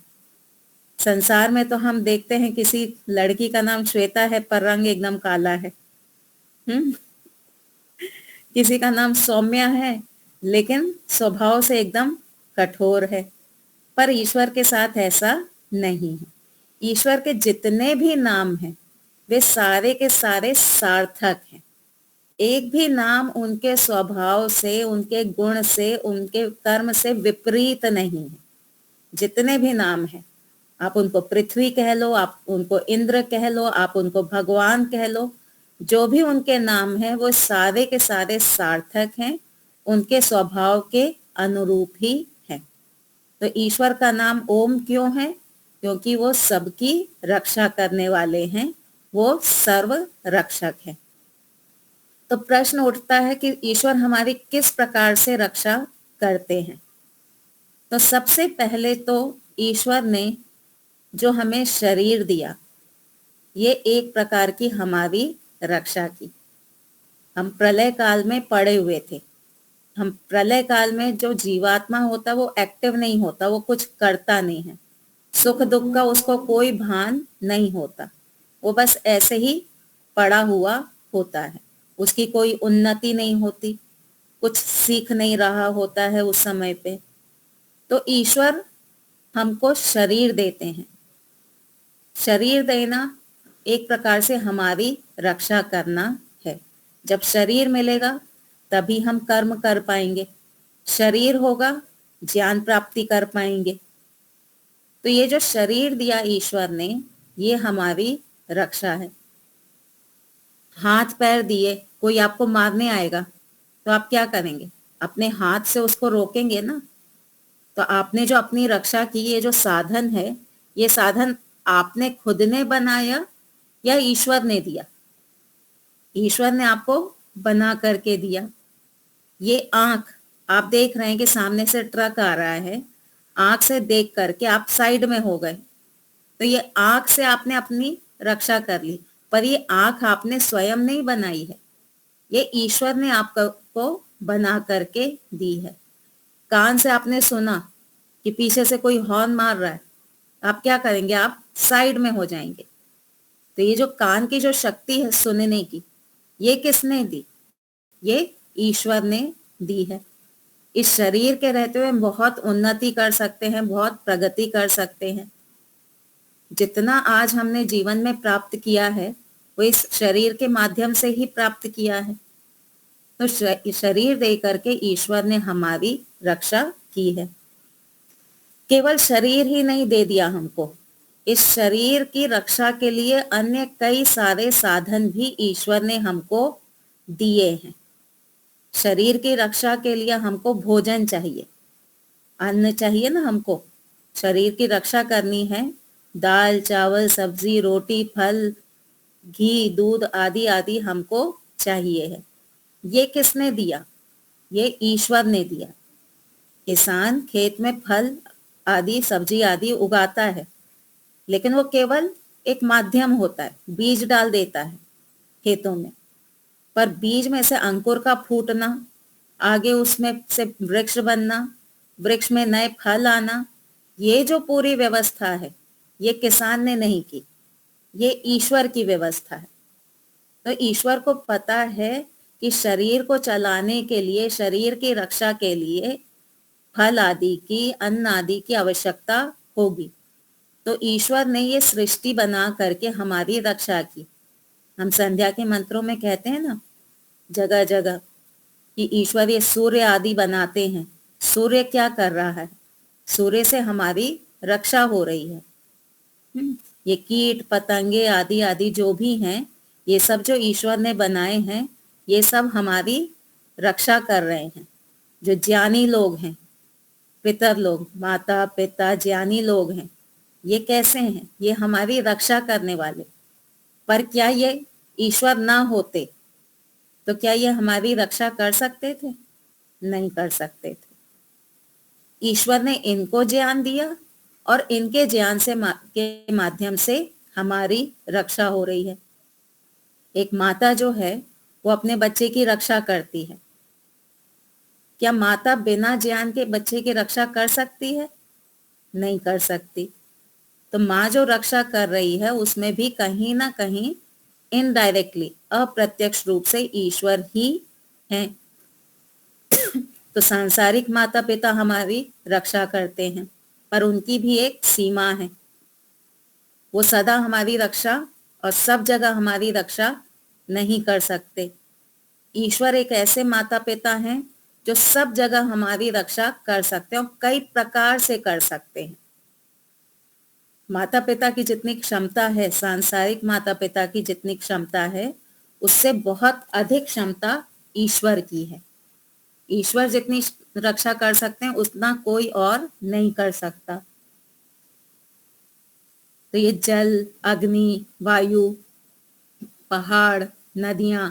संसार में तो हम देखते हैं किसी लड़की का नाम श्वेता है पर रंग एकदम काला है। किसी का नाम सौम्या है लेकिन स्वभाव से एकदम कठोर है। पर ईश्वर के साथ ऐसा नहीं है। ईश्वर के जितने भी नाम हैं वे सारे के सारे सार्थक हैं। एक भी नाम उनके स्वभाव से, उनके गुण से, उनके कर्म से विपरीत नहीं है। जितने भी नाम हैं, आप उनको पृथ्वी कह लो, आप उनको इंद्र कह लो, आप उनको भगवान कह लो, जो भी उनके नाम हैं वो सारे के सारे सार्थक हैं, उनके स्वभाव के अनुरूप ही हैं। तो ईश्वर का नाम ओम क्यों है? क्योंकि वो सबकी रक्षा करने वाले हैं, वो सर्व रक्षक है। तो प्रश्न उठता है कि ईश्वर हमारी किस प्रकार से रक्षा करते हैं? तो सबसे पहले तो ईश्वर ने जो हमें शरीर दिया, ये एक प्रकार की हमारी रक्षा की। हम प्रलय काल में पड़े हुए थे। हम प्रलय काल में जो जीवात्मा होता वो एक्टिव नहीं होता, वो कुछ करता नहीं है। सुख दुख का उसको कोई भान नहीं होता, वो बस ऐसे ही पड़ा हुआ होता है। उसकी कोई उन्नति नहीं होती, कुछ सीख नहीं रहा होता है उस समय पे। तो ईश्वर हमको शरीर देते हैं। शरीर देना एक प्रकार से हमारी रक्षा करना है। जब शरीर मिलेगा तभी हम कर्म कर पाएंगे, शरीर होगा ज्ञान प्राप्ति कर पाएंगे। तो ये जो शरीर दिया ईश्वर ने, ये हमारी रक्षा है। हाथ पैर दिए, कोई आपको मारने आएगा तो आप क्या करेंगे? अपने हाथ से उसको रोकेंगे ना। तो आपने जो अपनी रक्षा की, ये जो साधन है, ये साधन आपने खुद ने बनाया या ईश्वर ने दिया? ईश्वर ने आपको बना करके दिया। ये आंख, आप देख रहे हैं कि सामने से ट्रक आ रहा है, आंख से देख करके आप साइड में हो गए, तो ये आंख से आपने अपनी रक्षा कर ली। पर ये आंख आपने स्वयं नहीं बनाई है, ये ईश्वर ने आपको बना करके दी है। कान से आपने सुना कि पीछे से कोई हॉर्न मार रहा है, आप क्या करेंगे? आप साइड में हो जाएंगे। तो ये जो कान की जो शक्ति है सुनने की, ये किसने दी? ये ईश्वर ने दी है। इस शरीर के रहते हुए हम बहुत उन्नति कर सकते हैं, बहुत प्रगति कर सकते हैं। जितना आज हमने जीवन में प्राप्त किया है वो इस शरीर के माध्यम से ही प्राप्त किया है। तो शरीर दे करके ईश्वर ने हमारी रक्षा की है। केवल शरीर ही नहीं दे दिया हमको, इस शरीर की रक्षा के लिए अन्य कई सारे साधन भी ईश्वर ने हमको दिए हैं। शरीर की रक्षा के लिए हमको भोजन चाहिए, अन्न चाहिए ना। हमको शरीर की रक्षा करनी है, दाल चावल सब्जी रोटी फल घी दूध आदि आदि हमको चाहिए है। ये किसने दिया? ये ईश्वर ने दिया। किसान खेत में फल आदि सब्जी आदि उगाता है, लेकिन वो केवल एक माध्यम होता है, बीज डाल देता है खेतों में। पर बीज में से अंकुर का फूटना, आगे उसमें से वृक्ष बनना, वृक्ष में नए फल आना, ये जो पूरी व्यवस्था है ये किसान ने नहीं की, ये ईश्वर की व्यवस्था है। तो ईश्वर को पता है कि शरीर को चलाने के लिए, शरीर की रक्षा के लिए फल आदि की, अन्न आदि की आवश्यकता होगी। तो ईश्वर ने ये सृष्टि बना करके हमारी रक्षा की। हम संध्या के मंत्रों में कहते हैं ना जगह जगह कि ईश्वर ये सूर्य आदि बनाते हैं। सूर्य क्या कर रहा है? सूर्य से हमारी रक्षा हो रही है। ये कीट पतंगे आदि आदि जो भी हैं, ये सब जो ईश्वर ने बनाए हैं, ये सब हमारी रक्षा कर रहे हैं। जो ज्ञानी लोग हैं, पितर लोग, माता पिता ज्ञानी लोग हैं, ये कैसे हैं? ये हमारी रक्षा करने वाले। पर क्या ये ईश्वर ना होते तो क्या ये हमारी रक्षा कर सकते थे? नहीं कर सकते थे। ईश्वर ने इनको ज्ञान दिया और इनके ज्ञान से के माध्यम से हमारी रक्षा हो रही है। एक माता जो है वो अपने बच्चे की रक्षा करती है। क्या माता बिना ज्ञान के बच्चे की रक्षा कर सकती है? नहीं कर सकती। तो माँ जो रक्षा कर रही है उसमें भी कहीं ना कहीं इनडायरेक्टली, अप्रत्यक्ष रूप से ईश्वर ही हैं। तो सांसारिक माता पिता हमारी रक्षा करते हैं, पर उनकी भी एक सीमा है। वो सदा हमारी रक्षा और सब जगह हमारी रक्षा नहीं कर सकते। ईश्वर एक ऐसे माता पिता हैं जो सब जगह हमारी रक्षा कर सकते हैं और कई प्रकार से कर सकते हैं। माता पिता की जितनी क्षमता है, सांसारिक माता पिता की जितनी क्षमता है, उससे बहुत अधिक क्षमता ईश्वर की है। ईश्वर जितनी रक्षा कर सकते हैं उतना कोई और नहीं कर सकता। तो ये जल, अग्नि, वायु, पहाड़, नदियां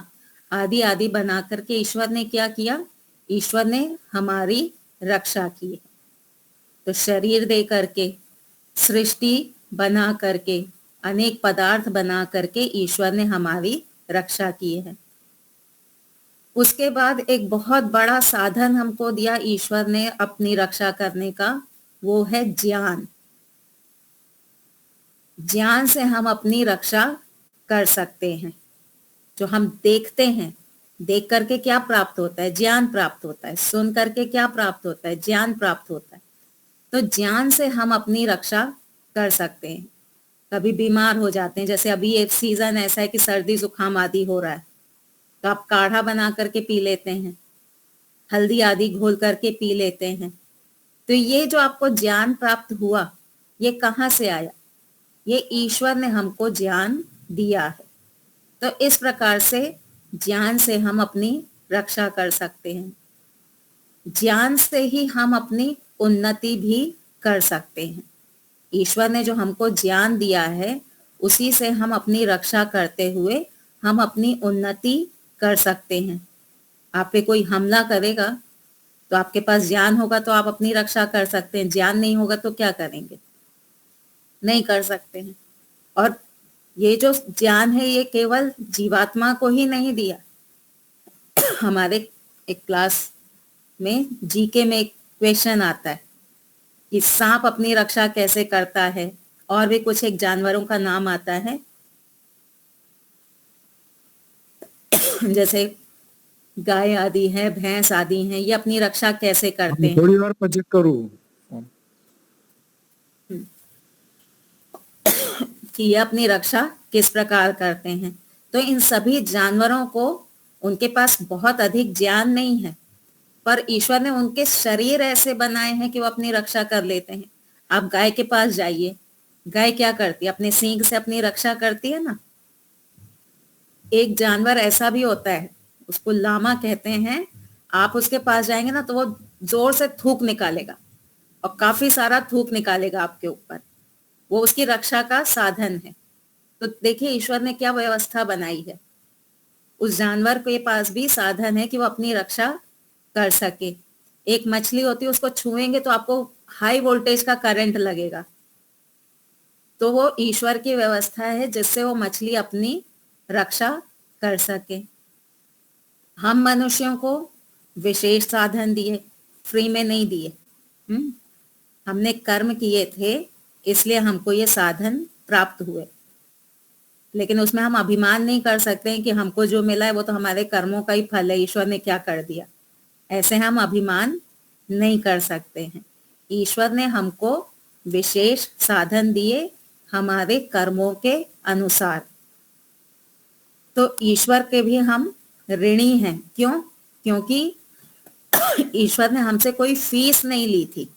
आदि आदि बना करके ईश्वर ने क्या किया? ईश्वर ने हमारी रक्षा की। तो शरीर दे करके, सृष्टि बना करके, अनेक पदार्थ बना करके ईश्वर ने हमारी रक्षा की है। उसके बाद एक बहुत बड़ा साधन हमको दिया ईश्वर ने अपनी रक्षा करने का, वो है ज्ञान। ज्ञान से हम अपनी रक्षा कर सकते हैं। जो हम देखते हैं, देख करके क्या प्राप्त होता है? ज्ञान प्राप्त होता है। सुन करके क्या प्राप्त होता है? ज्ञान प्राप्त होता है। तो ज्ञान से हम अपनी रक्षा कर सकते हैं। कभी बीमार हो जाते हैं, जैसे अभी एक सीजन ऐसा है कि सर्दी जुकाम आदि हो रहा है, तो आप काढ़ा बना करके पी लेते हैं, हल्दी आदि घोल करके पी लेते हैं। तो ये जो आपको ज्ञान प्राप्त हुआ, ये कहाँ से आया? ये ईश्वर ने हमको ज्ञान दिया है। तो इस प्रकार से ज्ञान से हम अपनी रक्षा कर सकते हैं। ज्ञान से ही हम अपनी उन्नति भी कर सकते हैं। ईश्वर ने जो हमको ज्ञान दिया है, उसी से हम अपनी रक्षा करते हुए हम अपनी उन्नति कर सकते हैं। आप पे कोई हमला करेगा तो आपके पास ज्ञान होगा तो आप अपनी रक्षा कर सकते हैं। ज्ञान नहीं होगा तो क्या करेंगे? नहीं कर सकते हैं। और ये जो ज्ञान है ये केवल जीवात्मा को ही नहीं दिया। हमारे एक क्लास में जीके में एक क्वेश्चन आता है कि सांप अपनी रक्षा कैसे करता है, और भी कुछ एक जानवरों का नाम आता है, जैसे गाय आदि है, भैंस आदि हैं, ये अपनी रक्षा कैसे करते हैं? थोड़ी और चेक करूं कि ये अपनी रक्षा किस प्रकार करते हैं। तो इन सभी जानवरों को, उनके पास बहुत अधिक ज्ञान नहीं है, पर ईश्वर ने उनके शरीर ऐसे बनाए हैं कि वो अपनी रक्षा कर लेते हैं। आप गाय के पास जाइए, गाय क्या करती है? अपने सींग से अपनी रक्षा करती है ना। एक जानवर ऐसा भी होता है, उसको लामा कहते हैं। आप उसके पास जाएंगे ना तो वो जोर से थूक निकालेगा और काफी सारा थूक निकालेगा आपके ऊपर। वो उसकी रक्षा का साधन है। तो देखिए ईश्वर ने क्या व्यवस्था बनाई है। उस जानवर के पास भी साधन है कि वो अपनी रक्षा कर सके। एक मछली होती है, उसको छुएंगे तो आपको हाई वोल्टेज का करंट लगेगा, तो वो ईश्वर की व्यवस्था है जिससे वो मछली अपनी रक्षा कर सके। हम मनुष्यों को विशेष साधन दिए, फ्री में नहीं दिए। हमने कर्म किए थे, इसलिए हमको ये साधन प्राप्त हुए। लेकिन उसमें हम अभिमान नहीं कर सकते हैं कि हमको जो मिला है वो तो हमारे कर्मों का ही फल है, ईश्वर ने क्या कर दिया, ऐसे हम अभिमान नहीं कर सकते हैं। ईश्वर ने हमको विशेष साधन दिए हमारे कर्मों के अनुसार। तो ईश्वर के भी हम ऋणी हैं। क्यों? क्योंकि ईश्वर ने हमसे कोई फीस नहीं ली थी।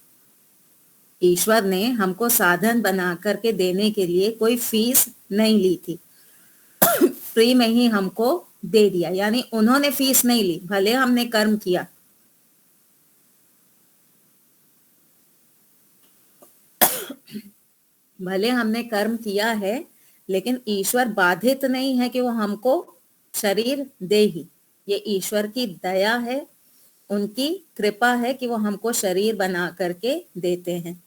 ईश्वर ने हमको साधन बना करके देने के लिए कोई फीस नहीं ली थी। फ्री में ही हमको दे दिया, यानी उन्होंने फीस नहीं ली, भले हमने कर्म किया। भले हमने कर्म किया है, लेकिन ईश्वर बाधित नहीं है कि वो हमको शरीर दे ही। ये ईश्वर की दया है, उनकी कृपा है कि वो हमको शरीर बना करके देते हैं।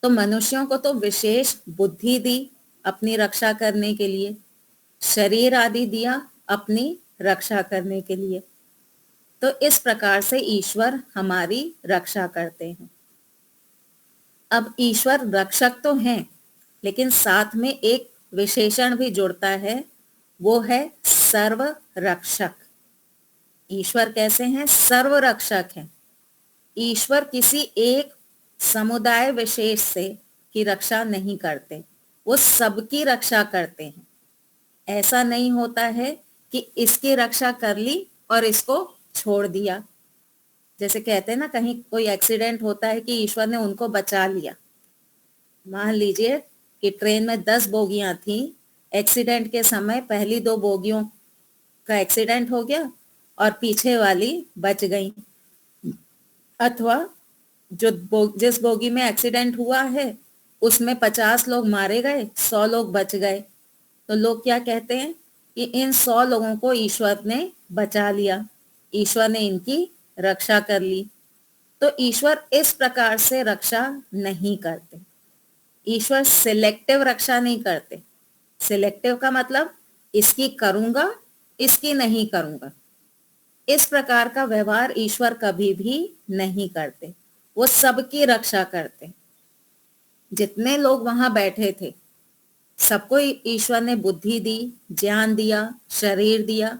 तो मनुष्यों को तो विशेष बुद्धि दी अपनी रक्षा करने के लिए, शरीर आदि दिया अपनी रक्षा करने के लिए। तो इस प्रकार से ईश्वर हमारी रक्षा करते हैं। अब ईश्वर रक्षक तो हैं, लेकिन साथ में एक विशेषण भी जुड़ता है, वो है सर्व रक्षक। ईश्वर कैसे हैं? सर्व रक्षक हैं। ईश्वर किसी एक समुदाय विशेष से की रक्षा नहीं करते, वो सबकी रक्षा करते हैं। ऐसा नहीं होता है कि इसकी रक्षा कर ली और इसको छोड़ दिया। जैसे कहते हैं ना, कहीं कोई एक्सीडेंट होता है कि ईश्वर ने उनको बचा लिया। मान लीजिए कि ट्रेन में 10 बोगियां थी, एक्सीडेंट के समय पहली 2 बोगियों का एक्सीडेंट हो गया और पीछे वाली बच गई। अथवा जिस बोगी में एक्सीडेंट हुआ है उसमें 50 लोग मारे गए, 100 लोग बच गए। तो लोग क्या कहते हैं कि इन 100 लोगों को ईश्वर ने बचा लिया, ईश्वर ने इनकी रक्षा कर ली। तो ईश्वर इस प्रकार से रक्षा नहीं करते। ईश्वर सिलेक्टिव रक्षा नहीं करते। सिलेक्टिव का मतलब इसकी करूंगा, इसकी नहीं करूंगा। इस प्रकार का व्यवहार ईश्वर कभी भी नहीं करते। वो सबकी रक्षा करते। जितने लोग वहां बैठे थे सबको ईश्वर ने बुद्धि दी, ज्ञान दिया, शरीर दिया।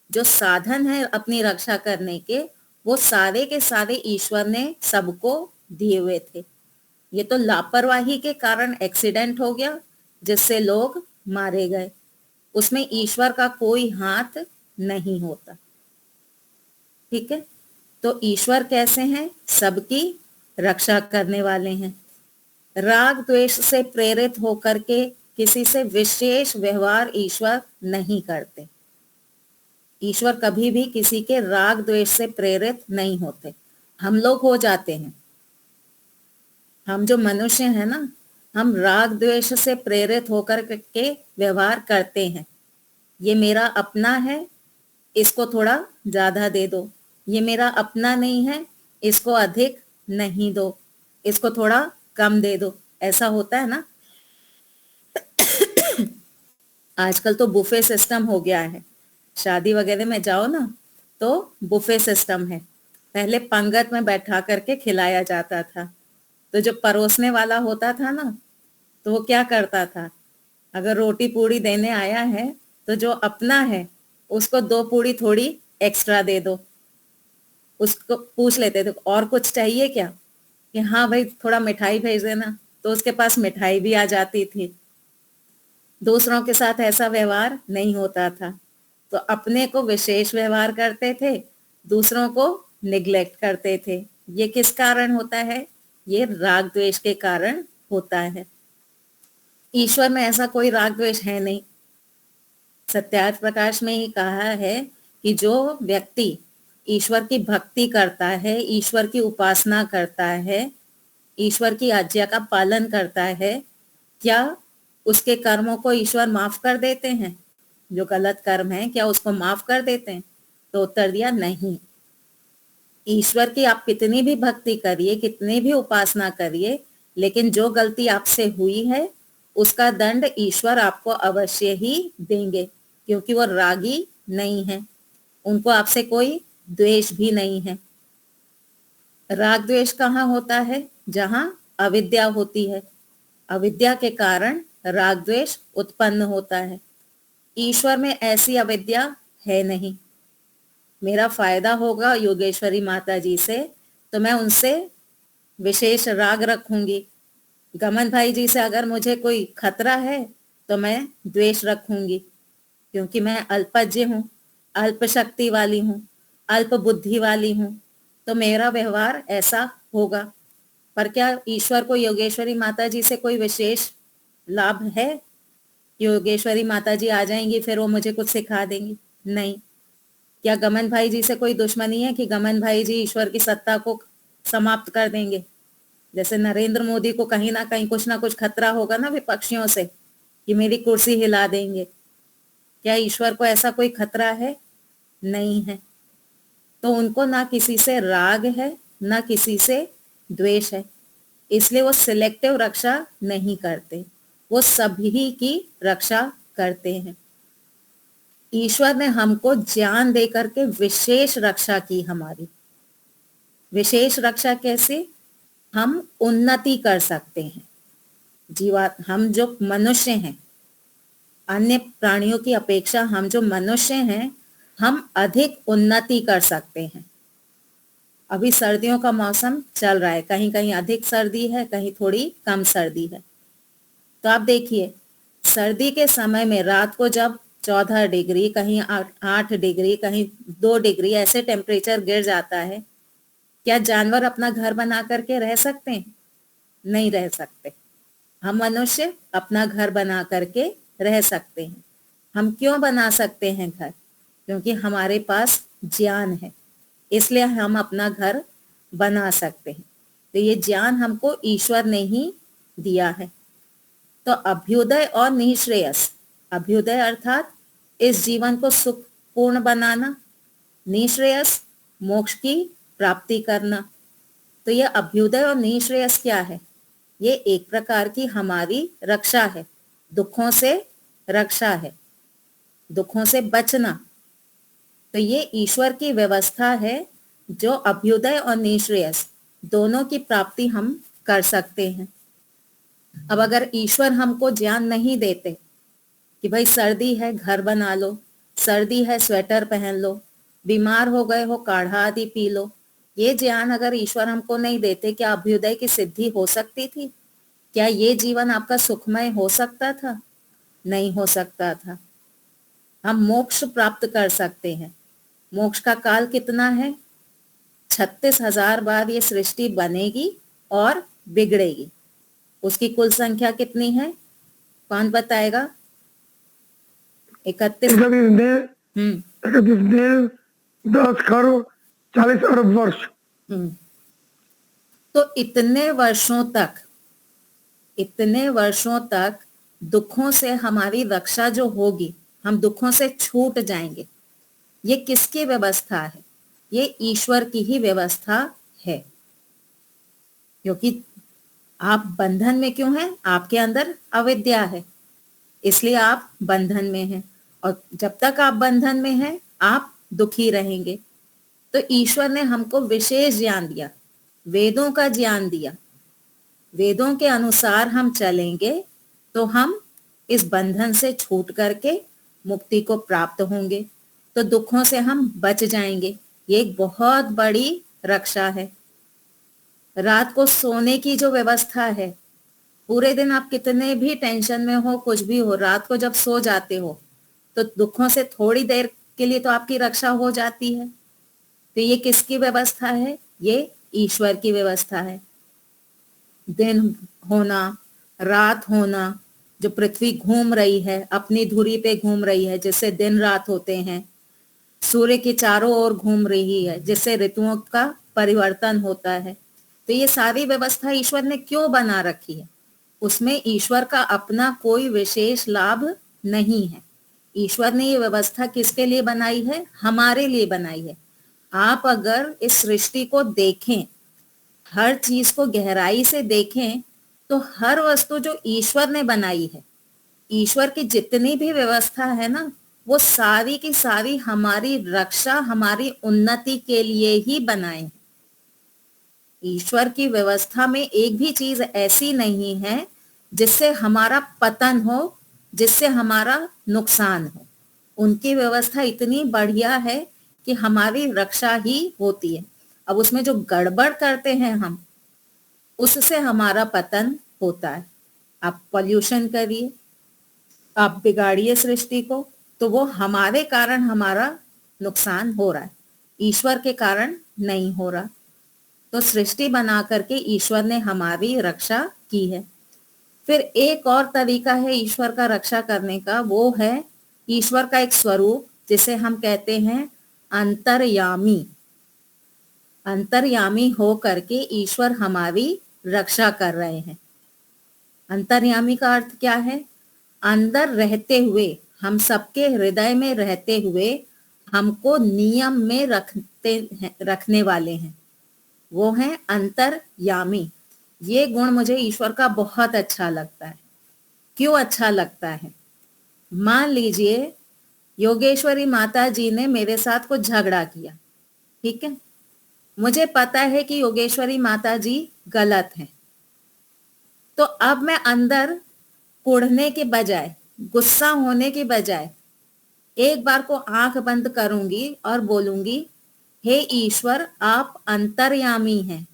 जो साधन है अपनी रक्षा करने के, वो सारे के सारे ईश्वर ने सबको दिए हुए थे। ये तो लापरवाही के कारण एक्सीडेंट हो गया जिससे लोग मारे गए, उसमें ईश्वर का कोई हाथ नहीं होता। ठीक है, तो ईश्वर कैसे हैं? सबकी रक्षा करने वाले हैं। राग द्वेष से प्रेरित होकर के किसी से विशेष व्यवहार ईश्वर नहीं करते। ईश्वर कभी भी किसी के राग द्वेष से प्रेरित नहीं होते। हम लोग हो जाते हैं। हम जो मनुष्य हैं ना, हम राग द्वेष से प्रेरित होकर के व्यवहार करते हैं। ये मेरा अपना है, इसको थोड़ा ज्यादा दे दो। ये मेरा अपना नहीं है, इसको अधिक नहीं दो, इसको थोड़ा कम दे दो। ऐसा होता है ना। आजकल तो बुफे सिस्टम हो गया है। शादी वगैरह में जाओ ना तो बुफे सिस्टम है। पहले पंगत में बैठा करके खिलाया जाता था। तो जो परोसने वाला होता था ना, तो वो क्या करता था, अगर रोटी पूड़ी देने आया है तो जो अपना है उसको 2 पूड़ी थोड़ी एक्स्ट्रा दे दो। उसको पूछ लेते थे और कुछ चाहिए क्या, कि हाँ भाई थोड़ा मिठाई भेज देना, तो उसके पास मिठाई भी आ जाती थी। दूसरों के साथ ऐसा व्यवहार नहीं होता था। तो अपने को विशेष व्यवहार करते थे, दूसरों को निग्लेक्ट करते थे। ये किस कारण होता है? ये राग द्वेष के कारण होता है। ईश्वर में ऐसा कोई राग द्वेष है नहीं। सत्यार्थ प्रकाश में ही कहा है कि जो व्यक्ति ईश्वर की भक्ति करता है, ईश्वर की उपासना करता है, ईश्वर की आज्ञा का पालन करता है, क्या उसके कर्मों को ईश्वर माफ कर देते हैं? जो गलत कर्म है क्या उसको माफ कर देते हैं? तो उत्तर दिया नहीं। ईश्वर की आप कितनी भी भक्ति करिए, कितनी भी उपासना करिए, लेकिन जो गलती आपसे हुई है उसका दंड ईश्वर आपको अवश्य ही देंगे, क्योंकि वो रागी नहीं है, उनको आपसे कोई द्वेष भी नहीं है। राग द्वेष कहाँ होता है? जहां अविद्या होती है। अविद्या के कारण राग द्वेष उत्पन्न होता है। ईश्वर में ऐसी अविद्या है नहीं। मेरा फायदा होगा योगेश्वरी माता जी से तो मैं उनसे विशेष राग रखूंगी। गमन भाई जी से अगर मुझे कोई खतरा है तो मैं द्वेष रखूंगी, क्योंकि मैं अल्पज्ञ हूँ, अल्प शक्ति वाली हूँ, अल्प बुद्धि वाली हूँ, तो मेरा व्यवहार ऐसा होगा। पर क्या ईश्वर को योगेश्वरी माता जी से कोई विशेष लाभ है? योगेश्वरी माता जी आ जाएंगी फिर वो मुझे कुछ सिखा देंगी? नहीं। क्या गमन भाई जी से कोई दुश्मनी है कि गमन भाई जी ईश्वर की सत्ता को समाप्त कर देंगे? जैसे नरेंद्र मोदी को कहीं ना कहीं कुछ ना कुछ खतरा होगा ना विपक्षियों से कि मेरी कुर्सी हिला देंगे। क्या ईश्वर को ऐसा कोई खतरा है? नहीं है। तो उनको ना किसी से राग है ना किसी से द्वेष है, इसलिए वो सिलेक्टिव रक्षा नहीं करते, वो सभी की रक्षा करते हैं। ईश्वर ने हमको ज्ञान दे करके विशेष रक्षा की हमारी। विशेष रक्षा कैसे? हम उन्नति कर सकते हैं। हम जो मनुष्य हैं, अन्य प्राणियों की अपेक्षा हम जो मनुष्य हैं, हम अधिक उन्नति कर सकते हैं। अभी सर्दियों का मौसम चल रहा है, कहीं कहीं अधिक सर्दी है, कहीं थोड़ी कम सर्दी है। तो आप देखिए, सर्दी के समय में रात को जब 14 डिग्री, कहीं 8 डिग्री, कहीं 2 डिग्री ऐसे टेम्परेचर गिर जाता है, क्या जानवर अपना घर बना करके रह सकते हैं? नहीं रह सकते। हम मनुष्य अपना घर बना करके रह सकते हैं। हम क्यों बना सकते हैं घर? क्योंकि हमारे पास ज्ञान है, इसलिए हम अपना घर बना सकते हैं। तो ये ज्ञान हमको ईश्वर ने ही दिया है। तो अभ्युदय और निःश्रेयस, अभ्युदय अर्थात इस जीवन को सुखपूर्ण बनाना, निःश्रेयस मोक्ष की प्राप्ति करना। तो ये अभ्युदय और निःश्रेयस क्या है? ये एक प्रकार की हमारी रक्षा है, दुखों से रक्षा है, दुखों से बचना। तो ये ईश्वर की व्यवस्था है जो अभ्युदय और निःश्रेयस दोनों की प्राप्ति हम कर सकते हैं। अब अगर ईश्वर हमको ज्ञान नहीं देते कि भाई सर्दी है घर बना लो, सर्दी है स्वेटर पहन लो, बीमार हो गए हो काढ़ा आदि पी लो, ये ज्ञान अगर ईश्वर हमको नहीं देते, क्या अभ्युदय की सिद्धि हो सकती थी? क्या ये जीवन आपका सुखमय हो सकता था? नहीं हो सकता था। हम मोक्ष प्राप्त कर सकते हैं। मोक्ष का काल कितना है? 36,000 बार ये सृष्टि बनेगी और बिगड़ेगी। उसकी कुल संख्या कितनी है? कौन बताएगा? 31 10 करोड़ 40 अरब वर्ष। तो इतने वर्षों तक दुखों से हमारी रक्षा जो होगी, हम दुखों से छूट जाएंगे। ये किसकी व्यवस्था है? ये ईश्वर की ही व्यवस्था है। क्योंकि आप बंधन में क्यों हैं? आपके अंदर अविद्या है, इसलिए आप बंधन में हैं। और जब तक आप बंधन में हैं, आप दुखी रहेंगे। तो ईश्वर ने हमको विशेष ज्ञान दिया, वेदों का ज्ञान दिया। वेदों के अनुसार हम चलेंगे तो हम इस बंधन से छूट करके मुक्ति को प्राप्त होंगे, तो दुखों से हम बच जाएंगे। ये एक बहुत बड़ी रक्षा है। रात को सोने की जो व्यवस्था है, पूरे दिन आप कितने भी टेंशन में हो, कुछ भी हो, रात को जब सो जाते हो तो दुखों से थोड़ी देर के लिए तो आपकी रक्षा हो जाती है। तो ये किसकी व्यवस्था है? ये ईश्वर की व्यवस्था है। दिन होना, रात होना, जो पृथ्वी घूम रही है, अपनी धुरी पे घूम रही है, जिससे दिन रात होते हैं, सूर्य के चारों ओर घूम रही है, जिससे ऋतुओं का परिवर्तन होता है। तो ये सारी व्यवस्था ईश्वर ने क्यों बना रखी है? उसमें ईश्वर का अपना कोई विशेष लाभ नहीं है। ईश्वर ने ये व्यवस्था किसके लिए बनाई है? हमारे लिए बनाई है। आप अगर इस सृष्टि को देखें, हर चीज को गहराई से देखें, तो हर वस्तु जो ईश्वर ने बनाई है, ईश्वर की जितनी भी व्यवस्था है ना, वो सारी की सारी हमारी रक्षा, हमारी उन्नति के लिए ही बनाए हैं। ईश्वर की व्यवस्था में एक भी चीज ऐसी नहीं है जिससे हमारा पतन हो, जिससे हमारा नुकसान हो। उनकी व्यवस्था इतनी बढ़िया है कि हमारी रक्षा ही होती है। अब उसमें जो गड़बड़ करते हैं हम, उससे हमारा पतन होता है। आप पॉल्यूशन करिए, आप बिगाड़िए सृष्टि को, तो वो हमारे कारण हमारा नुकसान हो रहा है, ईश्वर के कारण नहीं हो रहा। तो सृष्टि बना करके ईश्वर ने हमारी रक्षा की है। फिर एक और तरीका है ईश्वर का रक्षा करने का, वो है ईश्वर का एक स्वरूप जिसे हम कहते हैं अंतर्यामी। अंतर्यामी हो करके ईश्वर हमारी रक्षा कर रहे हैं। अंतर्यामी का अर्थ क्या है? अंदर रहते हुए, हम सबके हृदय में रहते हुए हमको नियम में रखने वाले हैं, वो हैं अंतर्यामी। ये गुण मुझे ईश्वर का बहुत अच्छा लगता है। क्यों अच्छा लगता है? मान लीजिए योगेश्वरी माता जी ने मेरे साथ कुछ झगड़ा किया, ठीक है, मुझे पता है कि योगेश्वरी माता जी गलत हैं, तो अब मैं अंदर कुढ़ने के बजाय, गुस्सा होने के बजाय एक बार को आंख बंद करूंगी और बोलूंगी, हे ईश्वर, आप अंतर्यामी हैं,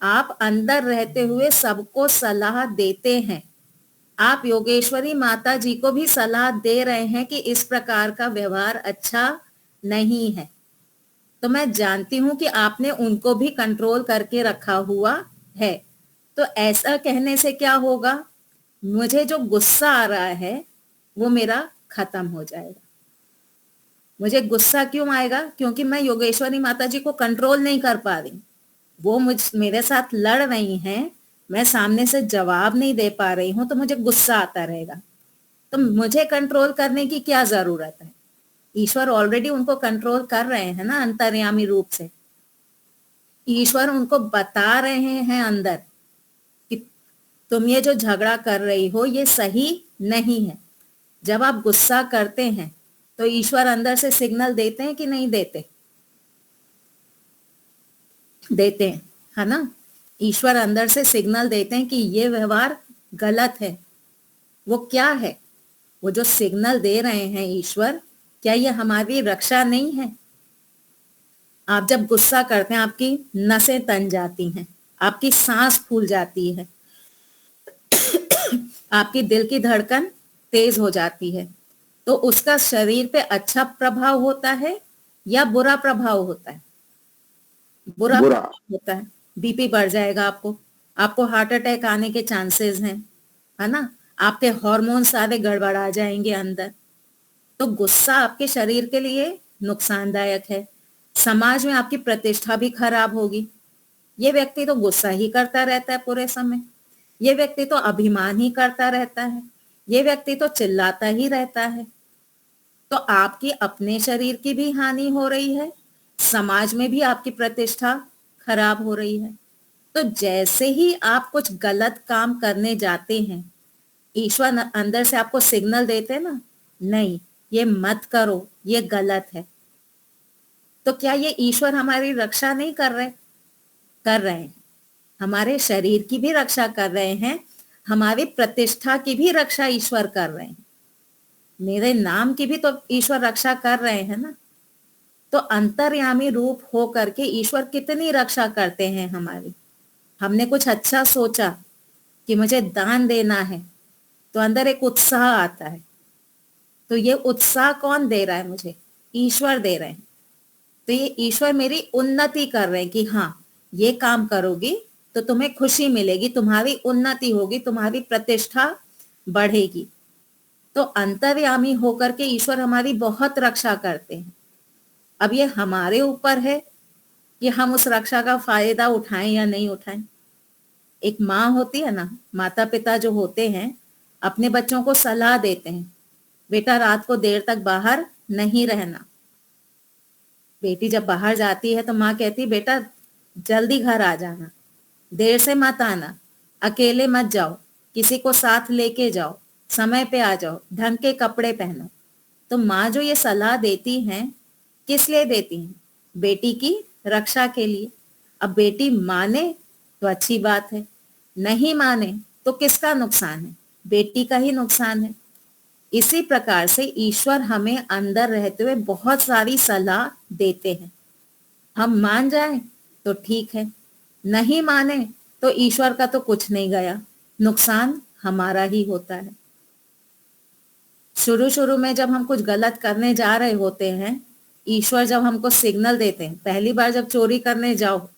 आप अंदर रहते हुए सबको सलाह देते हैं, आप योगेश्वरी माता जी को भी सलाह दे रहे हैं कि इस प्रकार का व्यवहार अच्छा नहीं है, तो मैं जानती हूं कि आपने उनको भी कंट्रोल करके रखा हुआ है। तो ऐसा कहने से क्या होगा? मुझे जो गुस्सा आ रहा है वो मेरा खत्म हो जाएगा। मुझे गुस्सा क्यों आएगा? क्योंकि मैं योगेश्वरी माता जी को कंट्रोल नहीं कर पा रही, वो मेरे साथ लड़ रही हैं, मैं सामने से जवाब नहीं दे पा रही हूं, तो मुझे गुस्सा आता रहेगा। तो मुझे कंट्रोल करने की क्या जरूरत है? ईश्वर ऑलरेडी उनको कंट्रोल कर रहे हैं ना, अंतर्यामी रूप से। ईश्वर उनको बता रहे हैं अंदर कि तुम ये जो झगड़ा कर रही हो ये सही नहीं है। जब आप गुस्सा करते हैं तो ईश्वर अंदर से सिग्नल देते हैं कि नहीं देते? देते हैं, है ना। ईश्वर अंदर से सिग्नल देते हैं कि ये व्यवहार गलत है। वो क्या है? वो जो सिग्नल दे रहे हैं ईश्वर, क्या ये हमारी रक्षा नहीं है? आप जब गुस्सा करते हैं आपकी नसें तन जाती हैं, आपकी सांस फूल जाती है, आपकी दिल की धड़कन तेज हो जाती है, तो उसका शरीर पे अच्छा प्रभाव होता है या बुरा प्रभाव होता है? बुरा होता है। बीपी बढ़ जाएगा, आपको हार्ट अटैक आने के चांसेस हैं, है ना। आपके हार्मोन सारे गड़बड़ा जाएंगे अंदर। तो गुस्सा आपके शरीर के लिए नुकसानदायक है। समाज में आपकी प्रतिष्ठा भी खराब होगी। ये व्यक्ति तो गुस्सा ही करता रहता है पूरे समय, ये व्यक्ति तो अभिमान ही करता रहता है, ये व्यक्ति तो चिल्लाता ही रहता है। तो आपकी अपने शरीर की भी हानि हो रही है, समाज में भी आपकी प्रतिष्ठा खराब हो रही है। तो जैसे ही आप कुछ गलत काम करने जाते हैं, ईश्वर अंदर से आपको सिग्नल देते हैं ना, नहीं ये मत करो, ये गलत है। तो क्या ये ईश्वर हमारी रक्षा नहीं कर रहे? कर रहे हैं। हमारे शरीर की भी रक्षा कर रहे हैं, हमारी प्रतिष्ठा की भी रक्षा ईश्वर कर रहे हैं, मेरे नाम की भी तो ईश्वर रक्षा कर रहे हैं ना। तो अंतर्यामी रूप हो करके ईश्वर कितनी रक्षा करते हैं हमारी। हमने कुछ अच्छा सोचा कि मुझे दान देना है, तो अंदर एक उत्साह आता है। तो ये उत्साह कौन दे रहा है मुझे? ईश्वर दे रहे हैं। तो ये ईश्वर मेरी उन्नति कर रहे हैं कि हाँ, ये काम करोगी तो तुम्हें खुशी मिलेगी, तुम्हारी उन्नति होगी, तुम्हारी प्रतिष्ठा बढ़ेगी। तो अंतर्यामी होकर के ईश्वर हमारी बहुत रक्षा करते हैं। अब ये हमारे ऊपर है कि हम उस रक्षा का फायदा उठाएं या नहीं उठाएं। एक माँ होती है ना, माता पिता जो होते हैं अपने बच्चों को सलाह देते हैं, बेटा रात को देर तक बाहर नहीं रहना। बेटी जब बाहर जाती है तो माँ कहती, बेटा जल्दी घर आ जाना, देर से मत आना, अकेले मत जाओ, किसी को साथ लेके जाओ, समय पे आ जाओ, ढंग के कपड़े पहनो। तो माँ जो ये सलाह देती हैं, किस लिए देती हैं? बेटी की रक्षा के लिए। अब बेटी माने तो अच्छी बात है, नहीं माने तो किसका नुकसान है? बेटी का ही नुकसान है। इसी प्रकार से ईश्वर हमें अंदर रहते हुए बहुत सारी सलाह देते हैं। हम मान जाएं तो ठीक है, नहीं माने तो ईश्वर का तो कुछ नहीं गया, नुकसान हमारा ही होता है। शुरू शुरू में जब हम कुछ गलत करने जा रहे होते हैं, ईश्वर जब हमको सिग्नल देते हैं, पहली बार जब चोरी करने जाओ,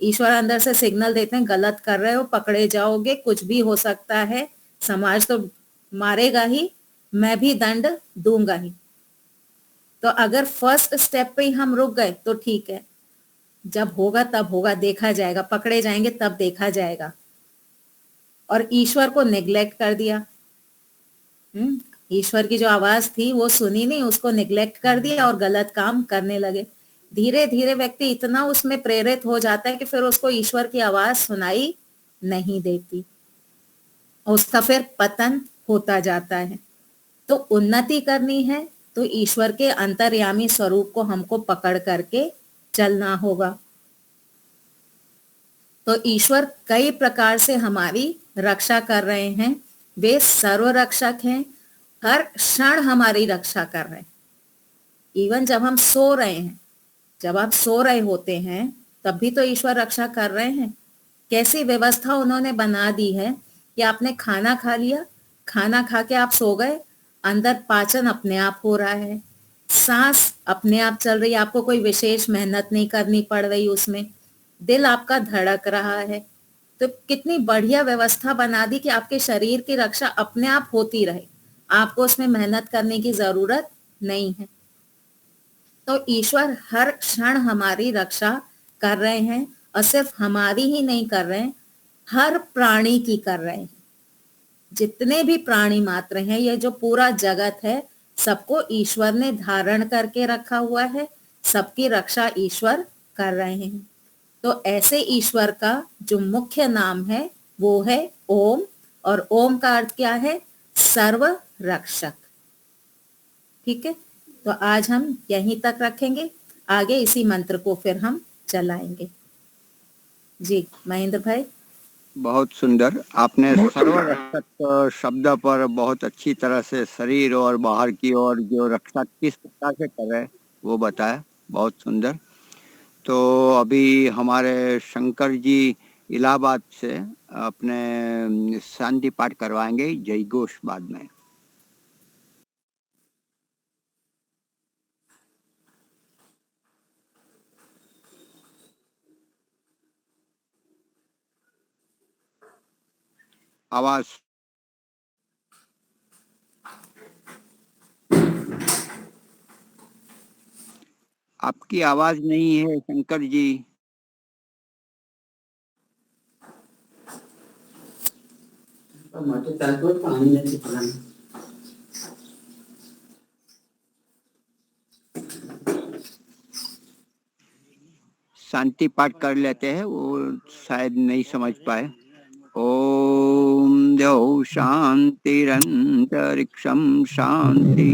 ईश्वर अंदर से सिग्नल देते हैं गलत कर रहे हो, पकड़े जाओगे, कुछ भी हो सकता है, समाज तो मारेगा ही, मैं भी दंड दूंगा ही। तो अगर फर्स्ट स्टेप पे ही हम रुक गए तो ठीक है, जब होगा तब होगा, देखा जाएगा, पकड़े जाएंगे तब देखा जाएगा। और ईश्वर को निग्लेक्ट कर दिया। ईश्वर की जो आवाज थी वो सुनी नहीं, उसको निग्लेक्ट कर दिया और गलत काम करने लगे। धीरे धीरे व्यक्ति इतना उसमें प्रेरित हो जाता है कि फिर उसको ईश्वर की आवाज सुनाई नहीं देती, उसका फिर पतन होता जाता है। तो उन्नति करनी है तो ईश्वर के अंतर्यामी स्वरूप को हमको पकड़ करके चलना होगा। तो ईश्वर कई प्रकार से हमारी रक्षा कर रहे हैं, वे सर्व रक्षक हैं, हर क्षण हमारी रक्षा कर रहे हैं। इवन जब हम सो रहे हैं, जब आप सो रहे होते हैं तब भी तो ईश्वर रक्षा कर रहे हैं। कैसी व्यवस्था उन्होंने बना दी है कि आपने खाना खा लिया, खाना खा के आप सो गए, अंदर पाचन अपने आप हो रहा है, सांस अपने आप चल रही है, आपको कोई विशेष मेहनत नहीं करनी पड़ रही उसमें, दिल आपका धड़क रहा है। तो कितनी बढ़िया व्यवस्था बना दी कि आपके शरीर की रक्षा अपने आप होती रहे, आपको उसमें मेहनत करने की जरूरत नहीं है। तो ईश्वर हर क्षण हमारी रक्षा कर रहे हैं, और सिर्फ हमारी ही नहीं कर रहे हैं, हर प्राणी की कर रहे हैं। जितने भी प्राणी मात्र हैं, ये जो पूरा जगत है, सबको ईश्वर ने धारण करके रखा हुआ है, सबकी रक्षा ईश्वर कर रहे हैं। तो ऐसे ईश्वर का जो मुख्य नाम है वो है ओम, और ओम का अर्थ क्या है? सर्व रक्षक। ठीक है, तो आज हम यहीं तक रखेंगे, आगे इसी मंत्र को फिर हम चलाएंगे। जी महेंद्र भाई। बहुत सुंदर, आपने सर्वरक्षक शब्द पर बहुत अच्छी तरह से शरीर और बाहर की ओर जो रक्षा किस प्रकार से करे वो बताया, बहुत सुंदर। तो अभी हमारे शंकर जी इलाहाबाद से अपने शांति पाठ करवाएंगे जय घोष बाद में। आवाज आपकी आवाज नहीं है शंकर जी। शांति पाठ कर लेते हैं, वो शायद नहीं समझ पाए। ओम द्यौ शांतिरंतरिक्षं शांति